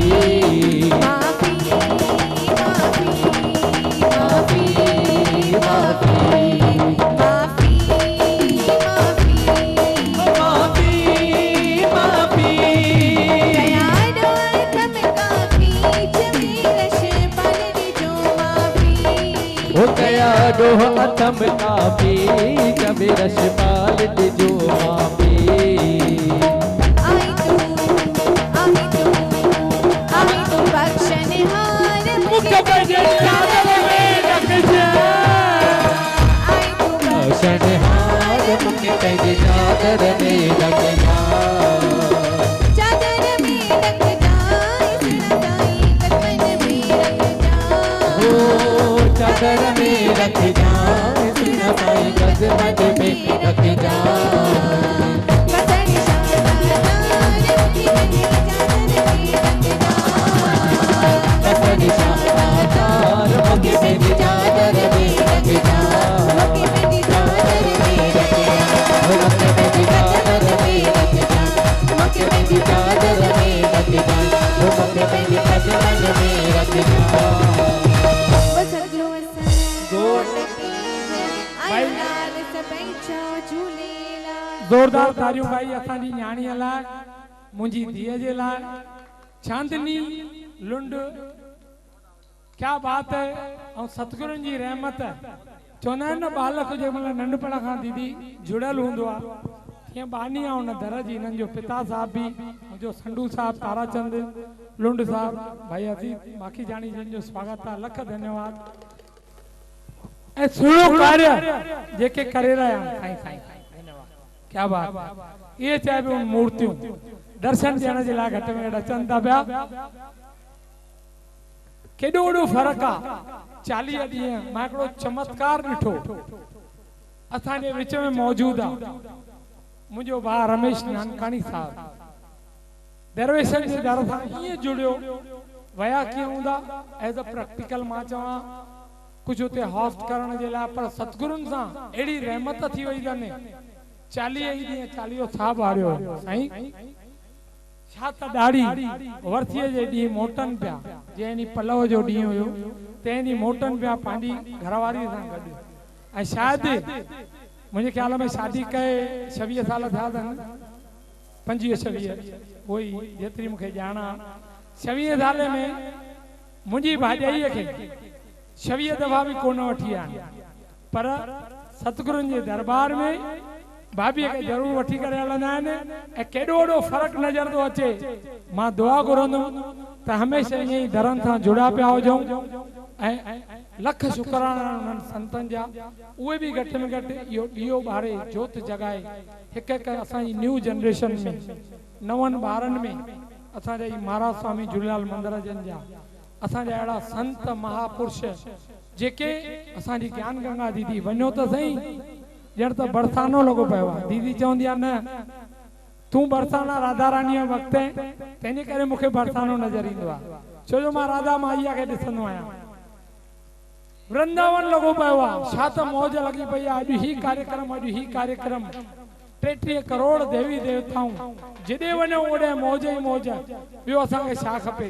माफी माफी माफी माफी माफी माफी माफी। गया जो अधम का बीच में रश बालनी जो माफी। हो गया डोह अथम का बीच में रश बालनी जो माफी। आई तू बख्शनहार मुझे पंजी चादर में ढक जाए। आई तू शनहार मुझे तेरी चादर में ढक जाए। चादर में ढक जाए सुना साईं कदमन में रख जाए। ओ चादर में रख जाए सुना साईं कदमन में रख जाए। वसण शाला तार मुखी पंजी चादर में ढक जाए। वसन शाहदा तार मुझे तेरी चादर में रख जाए। मुखी पंजी चादर में ढक जाए। मुझे तेरी चादर में रख जाए। मुखी पंजी चादर में रख जाए। मुझे तेरी कदमन में रख जाए। सदगुरु वसन घोट की जय। आयो लाल सभई चओ झूलेलाल। जोरदार तारियूं भाई असांजी न्याणीअ लाइ, मुंहिंजी धीअ जे लाइ, चांदनी लुंड। क्या बात है। ऐं सतगुरुनि जी रहमत। चवंदा आहिनि न बालक जंहिंमहिल नंढपण खां दीदी जुड़ियल हूंदो आहे, तीअं बानी आहे हुन दर जी। हिननि जो पिता साहब बि, मुंहिंजो संडू साहब, ताराचंद लुंड साहब, भाई अजीत माखी जानी जिन जो स्वागत आहे, लख धन्यवाद। ऐं सुहिणो कार्य जेके करे रहिया आहिनि साईं साईं, क्या बात। ये चइबो मूर्तियूं दर्शन ॾियण जे लाइ घटि में घटि अचनि था पिया। केॾो वॾो फ़र्क़ु आहे। 40 ॾींहं मां हिकिड़ो चमत्कार ॾिठो असांजे विच में मौजूदु आहे। मुंहिंजो भाउ रमेश नानकाणी साहब दरवेशनि जे दर सां ईअं जुड़ियो। वया कीअं हूंदा एज़ अ प्रैक्टिकल मां चवां कुछ उते होस्ट करण जे लाइ, पर सतगुरुनि सां अहिड़ी रहमत थी वई कान्हे। 40 ई ॾींहं 40 साहब आरियो साईं। छा त ॾाढी वरसीअ जे ॾींहुं मोटनि पिया, जंहिं ॾींहुं पलव जो ॾींहुं हुयो, त तें मोटन पिया पंहिंजी घरवारी सां गॾु ऐं शायदि मुंहिंजे ख्याल में शादी कए 26 साल थिया अथनि 25-26 उहो ई जेतिरी मूंखे ॼाण आहे 26 साल में मुंहिंजी भाॼाईअ खे 26 दफ़ा बि कोन वठी आहिनि पर सतगुरुनि जे दरबार में भाभीअ खे ज़रूरु वठी करे हलंदा आहिनि ऐं केॾो वॾो फ़र्क़ु नज़र थो अचे। मां दुआ घुरंदुमि त हमेशह ईअं ई दरनि सां जुड़ा पिया हुजऊं ऐं लख शुकराना उन्हनि संतनि जा उहे बि घटि में घटि इहो ॾीओ ॿारे जोत जॻाए हिकु हिकु असांजी न्यू जनरेशन में नवनि ॿारनि में असांजा ई महाराज स्वामी झूलेलाल मंदिर जन जा असांजा अहिड़ा संत महापुरुष जेके असांजी ज्ञान गंगा दीदी वञो त सही ॼण त बरसानो लॻो पियो आहे। दीदी चवंदी आहे न तूं बरसाना राधा रानीअ वक़्तु तंहिंजे करे मूंखे बरसानो नज़र ईंदो आहे छो जो मां राधा माईअ खे ॾिसंदो आहियां। वृंदावन लॻो पियो आहे छा त मौज लॻी पई आहे। अॼु ही कार्यक्रम 33 करोड़ देवी देवताऊं जिॾे वञो ओॾे मौज ई मौज। ॿियो असांखे छा खपे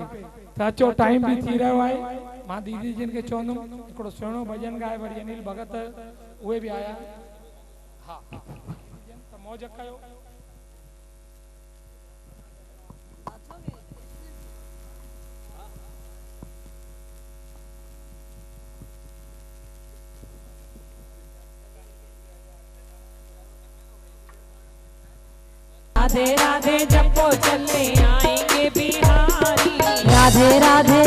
त अचो टाइम बि थी रहियो आहे। मां दीदी जिन खे चवंदुमि हिकिड़ो सुहिणो भॼन ॻाए वरी अनिल भगत उहे बि आया हा त मौज कयो। राधे राधे जपो चले आएंगे बिहारी। राधे राधे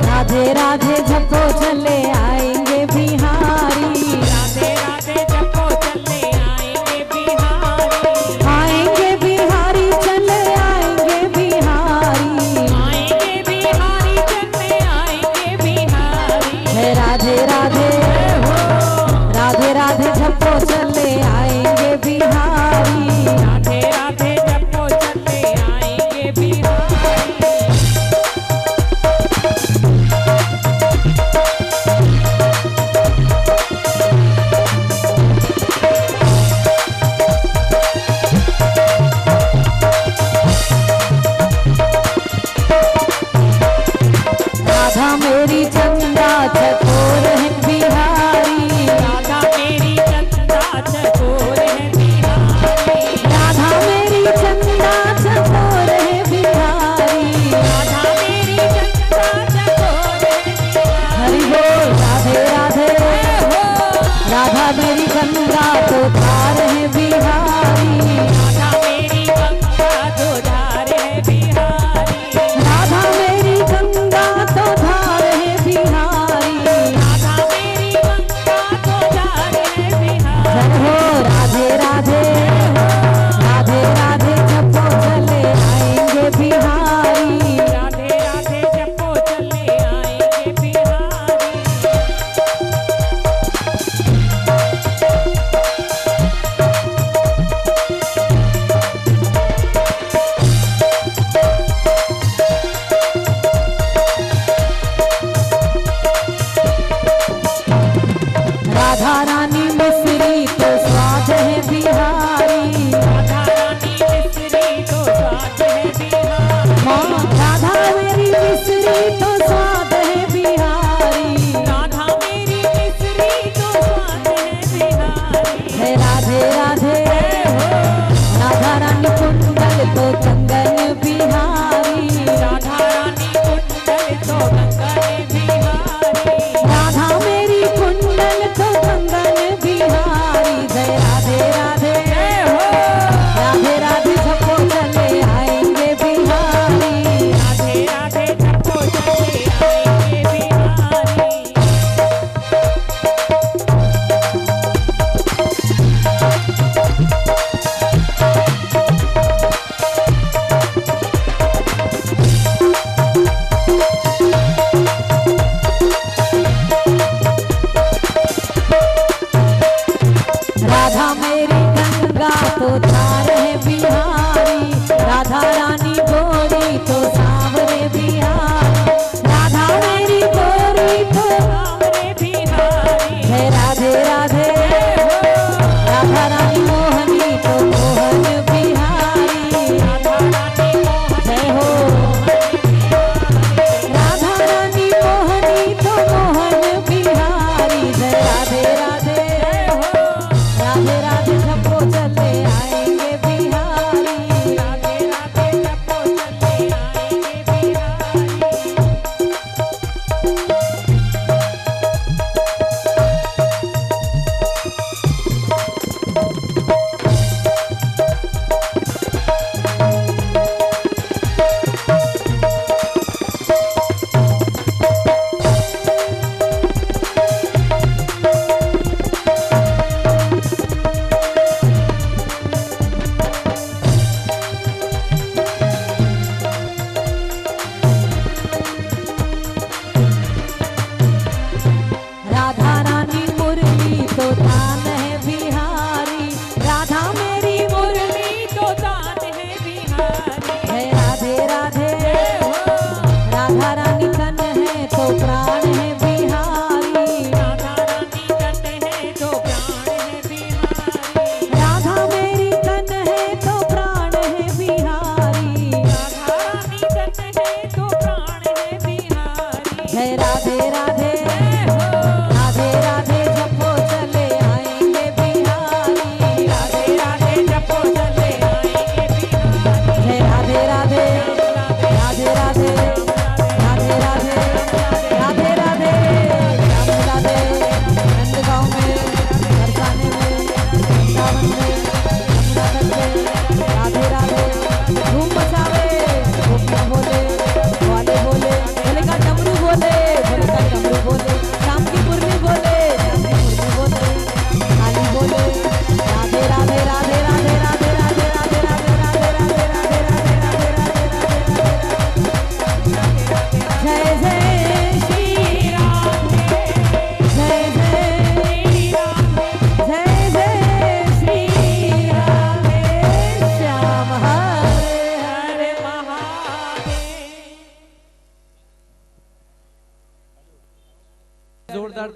राधे राधे जपो चले आएंगे बिहारी। राधे राधे जपो चले आएंगे बिहारी। आएंगे बिहारी चले आएंगे बिहारी। आएंगे बिहारी चले आएंगे बिहारी। है राधे राधे राधे राधे जपो चले आएंगे बिहारी। राधे राधे जपो चले आएंगे बिहारी।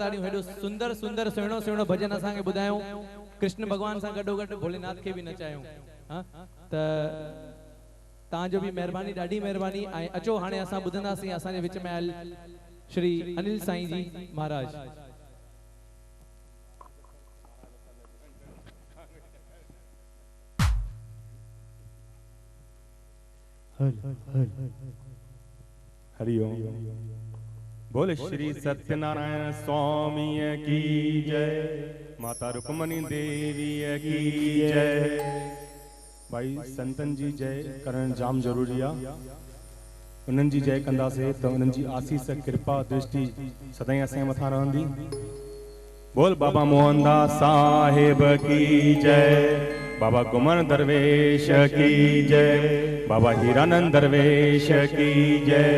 ताड़ियूं हेॾो सुंदर सुंदर सुहिणो सुहिणो भजन असांखे ॿुधायूं कृष्ण भगवान सां गॾोगॾु भोलेनाथ खे बि नचायूं हां त तव्हांजो बि महिरबानी ॾाढी महिरबानी ऐं अचो हाणे असां ॿुधंदासीं असांजे विच में आयल श्री अनिल साईं जी महाराज हरिओम बोले श्री सत्यनारायण स्वामी की जय माता रुक्मणी देवी की जय। भाई संतन जी जय करण जाम जरूरी आ उन्हनि जी जय कंदासीं त उन्हनि जी आसीस कृपा दृष्टि सदाई असांजे मथां रहंदी। बोल बाबा मोहनदास साहिब की जय बाबा गुमन दरवेश की जय बाबा हीरानंद दरवेश की जय।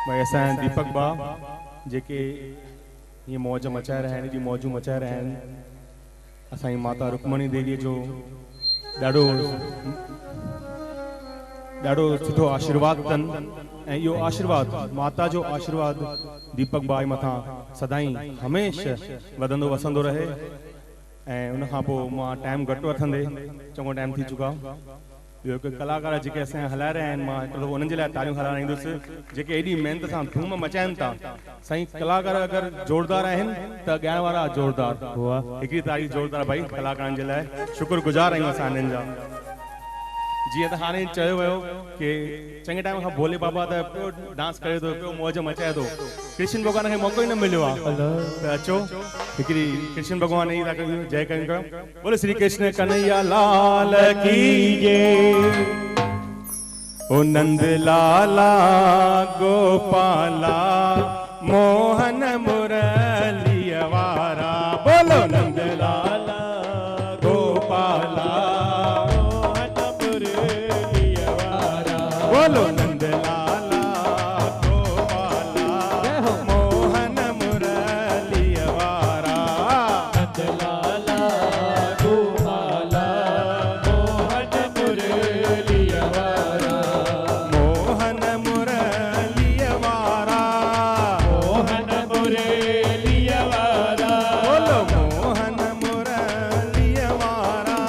भाई असां दीपक बा जेके ये मौज मचाए रहा आहिनि मौजूं मचाए रहा आहिनि असांजी माता रुक्मणी देवी जो ॾाढो सुठो आशीर्वाद अथनि ऐं इहो आशीर्वाद माता जो आशीर्वाद दीपक भाई मथां सदाई हमेशह वधंदो वसंदो रहे। ऐं उन खां पोइ मां टाइम घटि वठंदे चङो टाइम थी चुका ॿियो हिकु कलाकार जेके असांखे हलाए रहिया आहिनि मां हिकिड़ो उन्हनि जे लाइ तालियूं हलाराईंदुसि जेके एॾी महिनत सां धूम मचाइनि था। साईं कलाकार अगरि ज़ोरदार आहिनि त ॻाइण वारा ज़ोरदार हिकिड़ी तारीख़ ज़ोरदार भाई कलाकारनि जे लाइ शुक्रगुज़ार आहियूं असां हिननि जा। जीअं त हाणे चयो वियो कि चङे टाइम खां भोले बाबा त पियो डांस करे थो पियो मौज मचाए थो कृष्ण भॻवान खे मौक़ो ई न मिलियो आहे त अचो हिकिड़ी कृष्ण भॻवान जी जय कयूं। बोले श्री कृष्ण कन्हैया लाल की जय ओ नंद लाला गोपाला मोहन मुरली वारा बोलो नंद लाला गोपाला बोलो नंद लाला गोपाला मोहन मुरली वारा नंद लाला गोपाला मोहन मुरली वारा मोहन मुरली वारा मोहन मुरली वारा बोलो मोहन मुरली वारा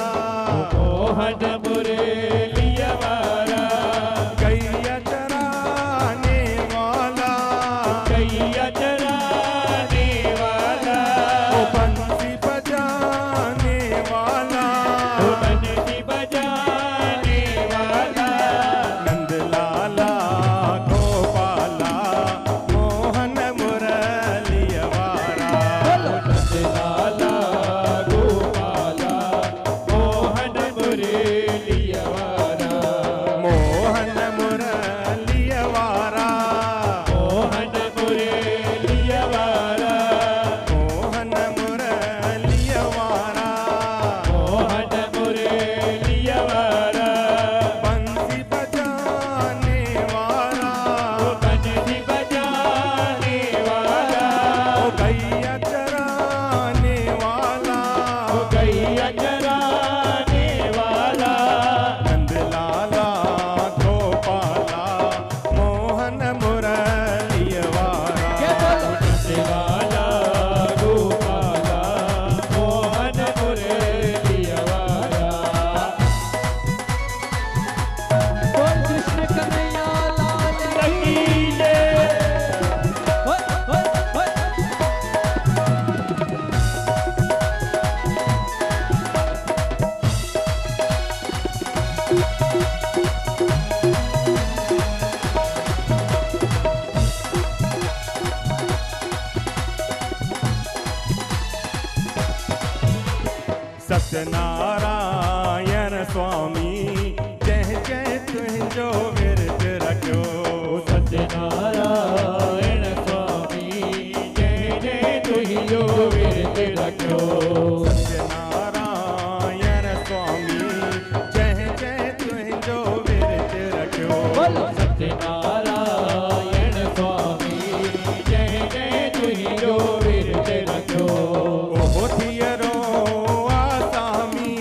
मोहन मुरली वारा कैया चराने वाला ओ बंसी बजाने वाला नंद लाला गोपाला मोहन मुरली वारा नंद लाला गोपाला मोहन मुरली वारा मोहन मुरली वारा मोहन मुरली वारा मोहन मुरली वारा मोहन मुरली वारा बंसी बजाने वाला बंसी बजाने वाला ओ गैया चराने वाला ओ गैया चराने वाला नंद लाला गोपाला मोहन मुरली वारा नंद लाला गोपाला मोहन मुरली वारा। बोल कृष्ण कन्हैया लाल की जय। होय होय होय सत्यनारायण स्वामी जय जय तुझो विरत रखो सत्यनारायण स्वामी जय जय तुझो विरत रखो सत्यनारायण स्वामी जय जय तुझो विरत रखो बोलो सत्यनारायण स्वामी जय जय तुझो विरत रखो ओ थियरो आसामी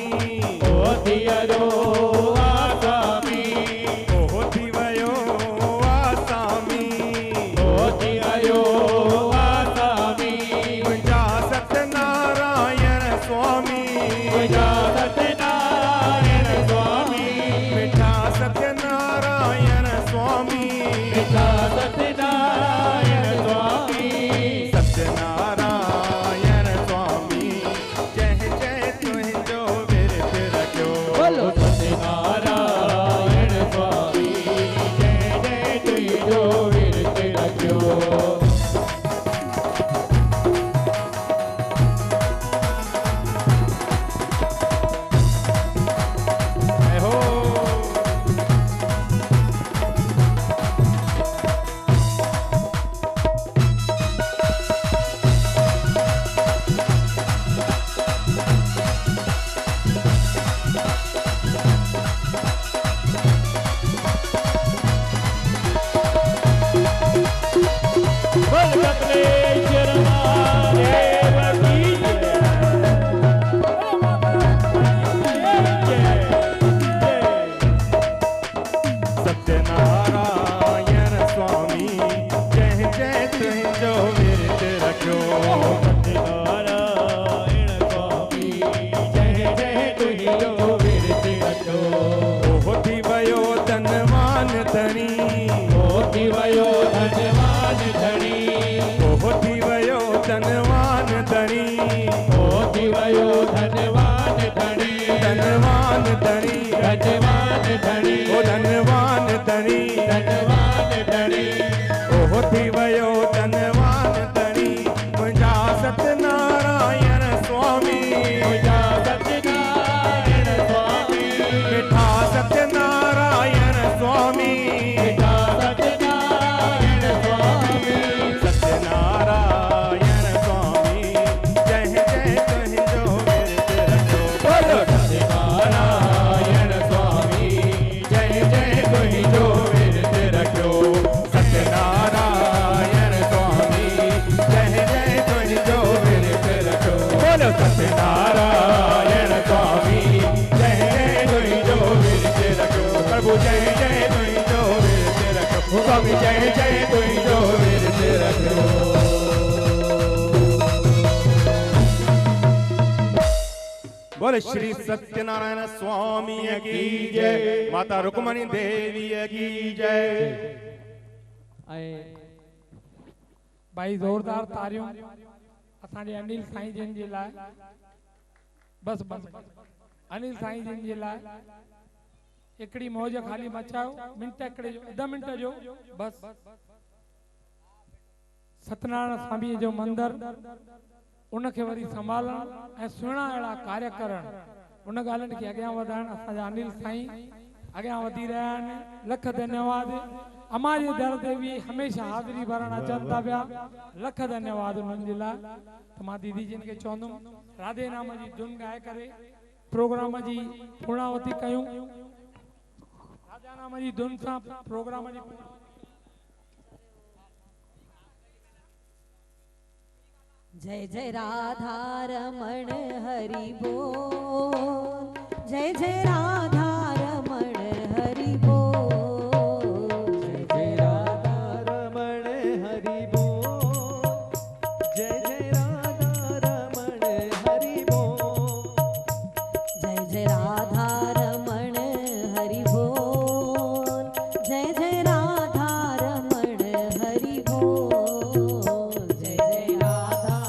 बोले श्री सत्यनारायण स्वामी की जय, माता रुक्मणी देवी की जय। भाई जोरदार तारियों असांजे अनिल साईं जन जे लाइ। बस बस अनिल साईं जन जे लाइ एकड़ी मौज खाली मचायो, मिंट एकड़े जो अध मिंट जो बस। सत्यनारायण स्वामी जो मंदिर उनके वरी संभालण ऐं सुहिणा अहिड़ा कार्य करण, उन ॻाल्हियुनि खे अॻियां वधाइण असांजा अनिल साईं अॻियां वधी रहिया आहिनि। लख धन्यवाद। अमां जे दर ते बि हमेशह हाज़िरी भरण अचनि था पिया, लख धन्यवाद उन्हनि जे लाइ। त मां दीदी जिन खे चवंदुमि राधे नाम जी धुन ॻाए करे प्रोग्राम जी पूर्णावती कयूं। राधा नाम जी धुन सां प्रोग्राम जी जय जय राधा रमण हरि बोल, जय जय राधा रमण हरि बोल, जय जय राधा रमण हरि बोल, जय जय राधा रमण हरि बोल, जय जय राधा रमण हरि बोल, जय जय राधा रमण हरि बोल, जय जय राधा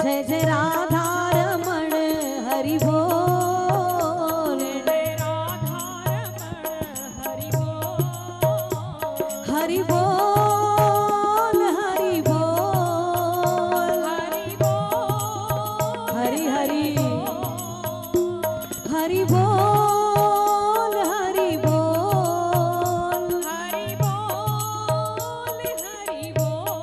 जय जय राधा रमण हरि बोल, जय राधा रमण हरि बोल, हरि बोल हरि बोल, हरि बोल हरि हरि हरि बोल हरि बोल, हरि बोल हरि बोल,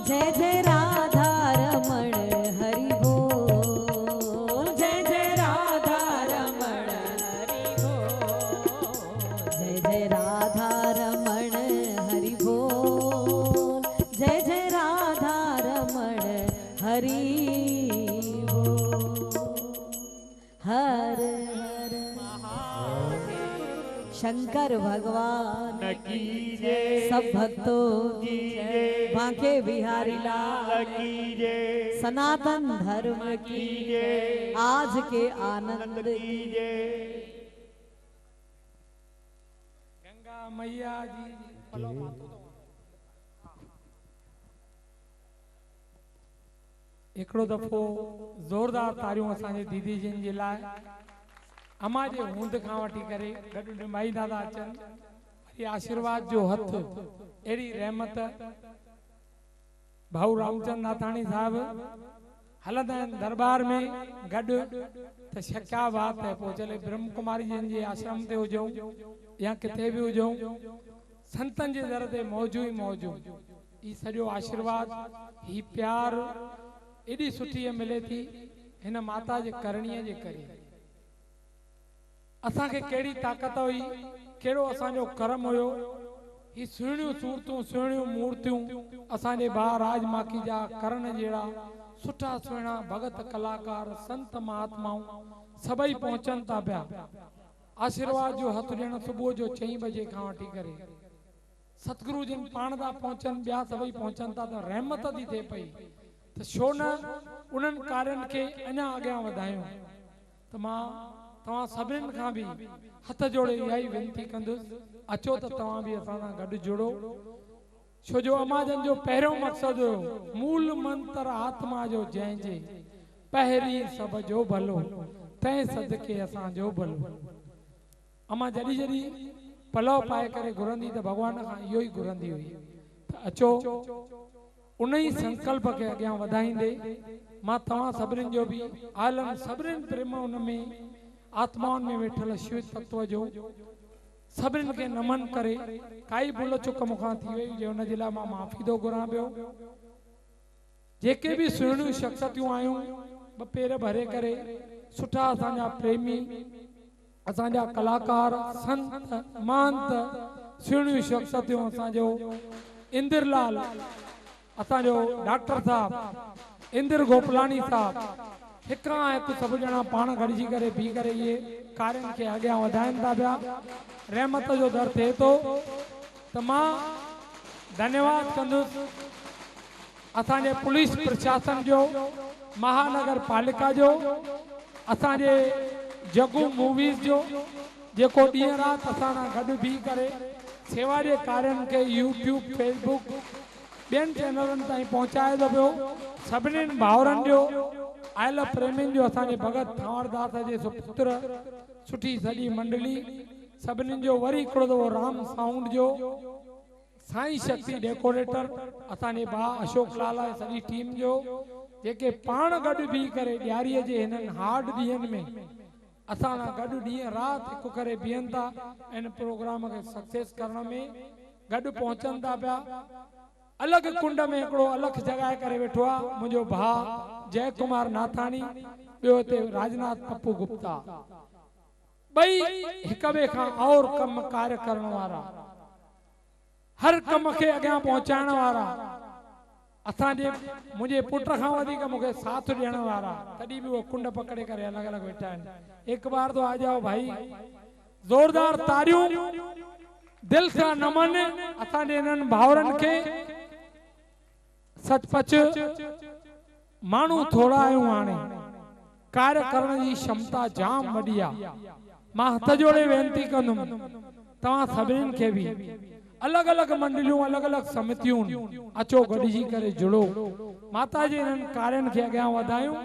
जय जय राधा रमण हरि बोल, जय जय राधा रमण हरि बोल, जय जय राधा रमण हरि बोल, जय जय राधा रमण हरि बोल। हर हर शंकर भगवान की जय, सब भक्तों की जय, बांके बिहारी लाल की जय, सनातन धर्म की जय, आज के आनंद की जय। गंगा मैया जी हिकिड़ो दफ़ो ज़ोरदार तारियूं असांजे दीदी जिन जे लाइ अमा जे हूंद खां वठी करे गॾु निभाईंदा था अचनि। वरी आशीर्वाद जो हथ अहिड़ी रहमत भाऊ रामचंद नाथाणी साहब हलंदा आहिनि दरबार में गॾु त क्या बात है। पोइ चले ब्रह्म कुमारी जिन जे आश्रम ते हुजूं या किथे बि हुजूं, संतन जे दर ते मौजू ई मौजू। ई सॼो आशीर्वाद ही प्यार एॾी सुठी मिले थी हिन माता जे करणीअ जे करे। असांखे कहिड़ी ताक़त हुई, कहिड़ो असांजो कर्म हुयो, ही सुहिणियूं सूरतूं सुहिणियूं मूर्तियूं असांजे भाउ राज माखी जा करण जहिड़ा सुठा सुहिणा भगत कलाकार संत महात्माऊं सभई पहुचनि था पिया। आशीर्वाद जो हथ ॾियण सुबुह जो 6 बजे खां वठी करे सतगुरु जिन पाण था पहुचनि, ॿिया सभई पहुचनि था, त रहमत थी थिए पई। त छो न उन्हनि कार्यनि खे अञा अॻियां वधायूं। त मां तव्हां सभिनीनि खां बि हथ जोड़े इहा ई वेनती कंदुसि, अचो त तव्हां बि असां सां गॾु जुड़ो। छो जो अमाजन जो पहिरियों मक़सदु हुयो मूल मंत्र आत्मा जो जंहिंजे पहिरीं सभ जो भलो तंहिं सदके असांजो भलो। अमा जॾहिं जॾहिं पलव पाए करे घुरंदी त भॻवान खां इहो ई घुरंदी हुई। त अचो उन ई संकल्प खे अॻियां वधाईंदे मां तव्हां सभिनीनि जो बि आलम सभिनीनि प्रेम उन में आत्माउनि में वेठल शिव तत्व जो सभिनीनि खे नमन करे काई भुल चुक मूंखां थी वई हुजे उन जे लाइ मां माफ़ी थो घुरां पियो। जेके बि सुहिणियूं शख़्सियतूं आहियूं ॿ पेर भरे करे सुठा असांजा प्रेमी असांजा कलाकार संत महंत सुहिणियूं शख़्सियतूं असांजो इंदिरलाल, असांजो डॉक्टर साहब इंदिर गोपलानी साहब, हिकु हिकु सभु ॼणा पाण गॾिजी करे बीह करे इहे कार्यनि खे अॻियां वधाइनि था पिया। रहमत जो दर थिए थो त मां धन्यवाद कंदुसि असांजे पुलिस प्रशासन जो, महानगर पालिका जो, असांजे जगू मूवीज़ जो जेको ॾींहं राति असां सां गॾु बीह करे सेवा जे कार्यनि खे यूट्यूब फेसबुक ॿियनि चैनलनि ताईं पहुचाए थो पियो। सभिनीनि भाउरनि जो आयल प्रेमियुनि जो, असांजे भगत थावरदास जे सुपुत्र सुठी सॼी मंडली सभिनीनि जो, वरी हिकिड़ो दफ़ो राम साउंड जो, साईं शक्ति डेकोरेटर असांजे भाउ अशोक लाल सॼी टीम जो, जेके पाण गॾु बीह करे ॾियारीअ जे हिननि हार्ड ॾींहंनि में असां सां गॾु ॾींहं राति हिकु करे बीहनि था, इन प्रोग्राम खे सक्सेस करण में गॾु पहुचनि था पिया। अलॻि कुंड में हिकिड़ो अलॻि जॻाए करे वेठो आहे मुंहिंजो भाउ जय कुमार नाथाणी, ॿियो हिते राजनाथ पप्पू गुप्ता, ॿई हिक ॿिए खां और कम कार्य करण वारा, हर कम खे अॻियां पहुचाइण वारा, असांजे मुंहिंजे पुट खां वधीक मूंखे साथ ॾियण वारा, तॾहिं बि उहो कुंड पकड़े करे अलॻि अलॻि वेठा आहिनि। हिकु बार तो आ जाओ भाई, ज़ोरदार तारियूं दिल सां नमन असांजे इन्हनि भाउरनि खे। सचपच माण्हू थोड़ा आहियूं, हाणे कार्य करण जी क्षमता जाम वॾी आहे। मां हथ जोड़े वेनती कंदुमि तव्हां सभिनीनि खे बि, अलॻि अलॻि मंडलियूं अलॻि अलॻि समितियूं, अचो गॾिजी करे जुड़ो, माता जे इन्हनि कार्यनि खे अॻियां वधायूं,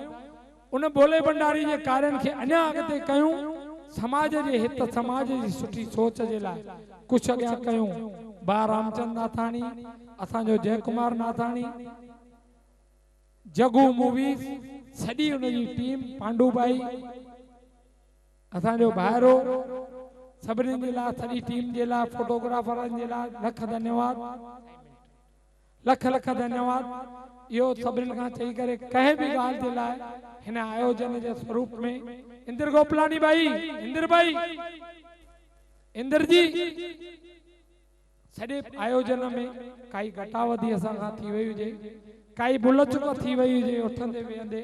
उन भोले भंडारी जे कार्यनि खे अञा अॻिते कयूं, समाज जे हित समाज जी सुठी सोच जे लाइ कुछ अॻियां कयूं। बा रामचंद नाथाणी, असांजो जय कुमार नाथाणी, जगू मूवीज़ सॼी उनजी टीम, पांडूबाई असांजो भाइरो, सभिनीनि जे लाइ सॼी टीम जे लाइ फोटोग्राफरनि जे लाइ लख धन्यवाद, लख लख धन्यवाद। इहो सभिनीनि खां चई करे कंहिं बि ॻाल्हि जे लाइ हिन आयोजन जे स्वरूप में इंदिर गोपलानी भाई, इंदिर भाई, इंदिर जी सॼे आयोजन में काई घटावधी असां खां थी वई हुजे, काई भुल चुक थी वई हुजे, उथंदे वेहंदे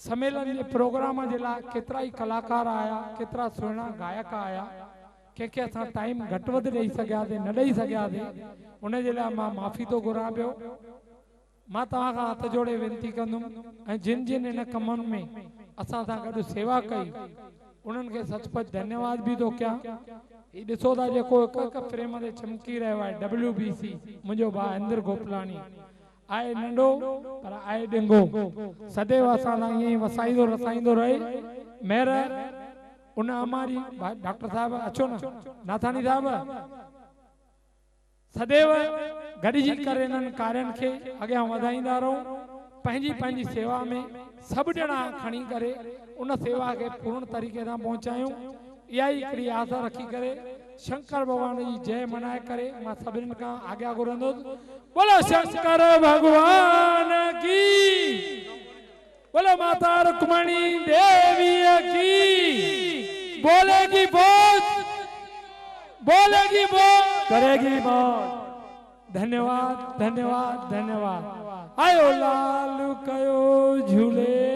सम्मेलन जे प्रोग्राम जे लाइ केतिरा ई कलाकार आया, केतिरा सुहिणा गायक आया, कंहिंखे असां टाइम घटि वधि ॾेई सघियासीं, न ॾेई सघियासीं, उन जे लाइ मां माफ़ी थो घुरां पियो। मां तव्हां खां हथ जोड़े वेनती कंदुमि ऐं जिन जिन इन कमनि में असां सां गॾु सेवा कई उन्हनि खे सचपच धन्यवाद बि थो कयां। ही ॾिसो था जेको हिकु हिकु फ्रेम ते चमकी रहियो आहे WBC, मुंहिंजो भाउ इंदिर गोपलानी, आए नंढो पर आए डिंगो सदैव असां सां ईअं ई वसाईंदो रसाईंदो रहे मेहर उन हमारी डॉक्टर साहब अचो न नाथानी साहब सदैव गॾिजी करे इन्हनि कार्यनि खे अॻियां वधाईंदा रहूं पंहिंजी पंहिंजी सेवा में सभु ॼणा खणी करे उन सेवा खे पूर्ण तरीक़े सां पहुचायूं इहा ई हिकिड़ी आस रखी करे शंकर भगवान जी जय मनाए करे मां सभिनीनि खां आज्ञा घुरंदुसि बोलो शंकर भगवान की बोलो माता रुक्मणी देवी की बोलेगी बोल करेगी बोल धन्यवाद धन्यवाद धन्यवाद आयो लाल कयो झूले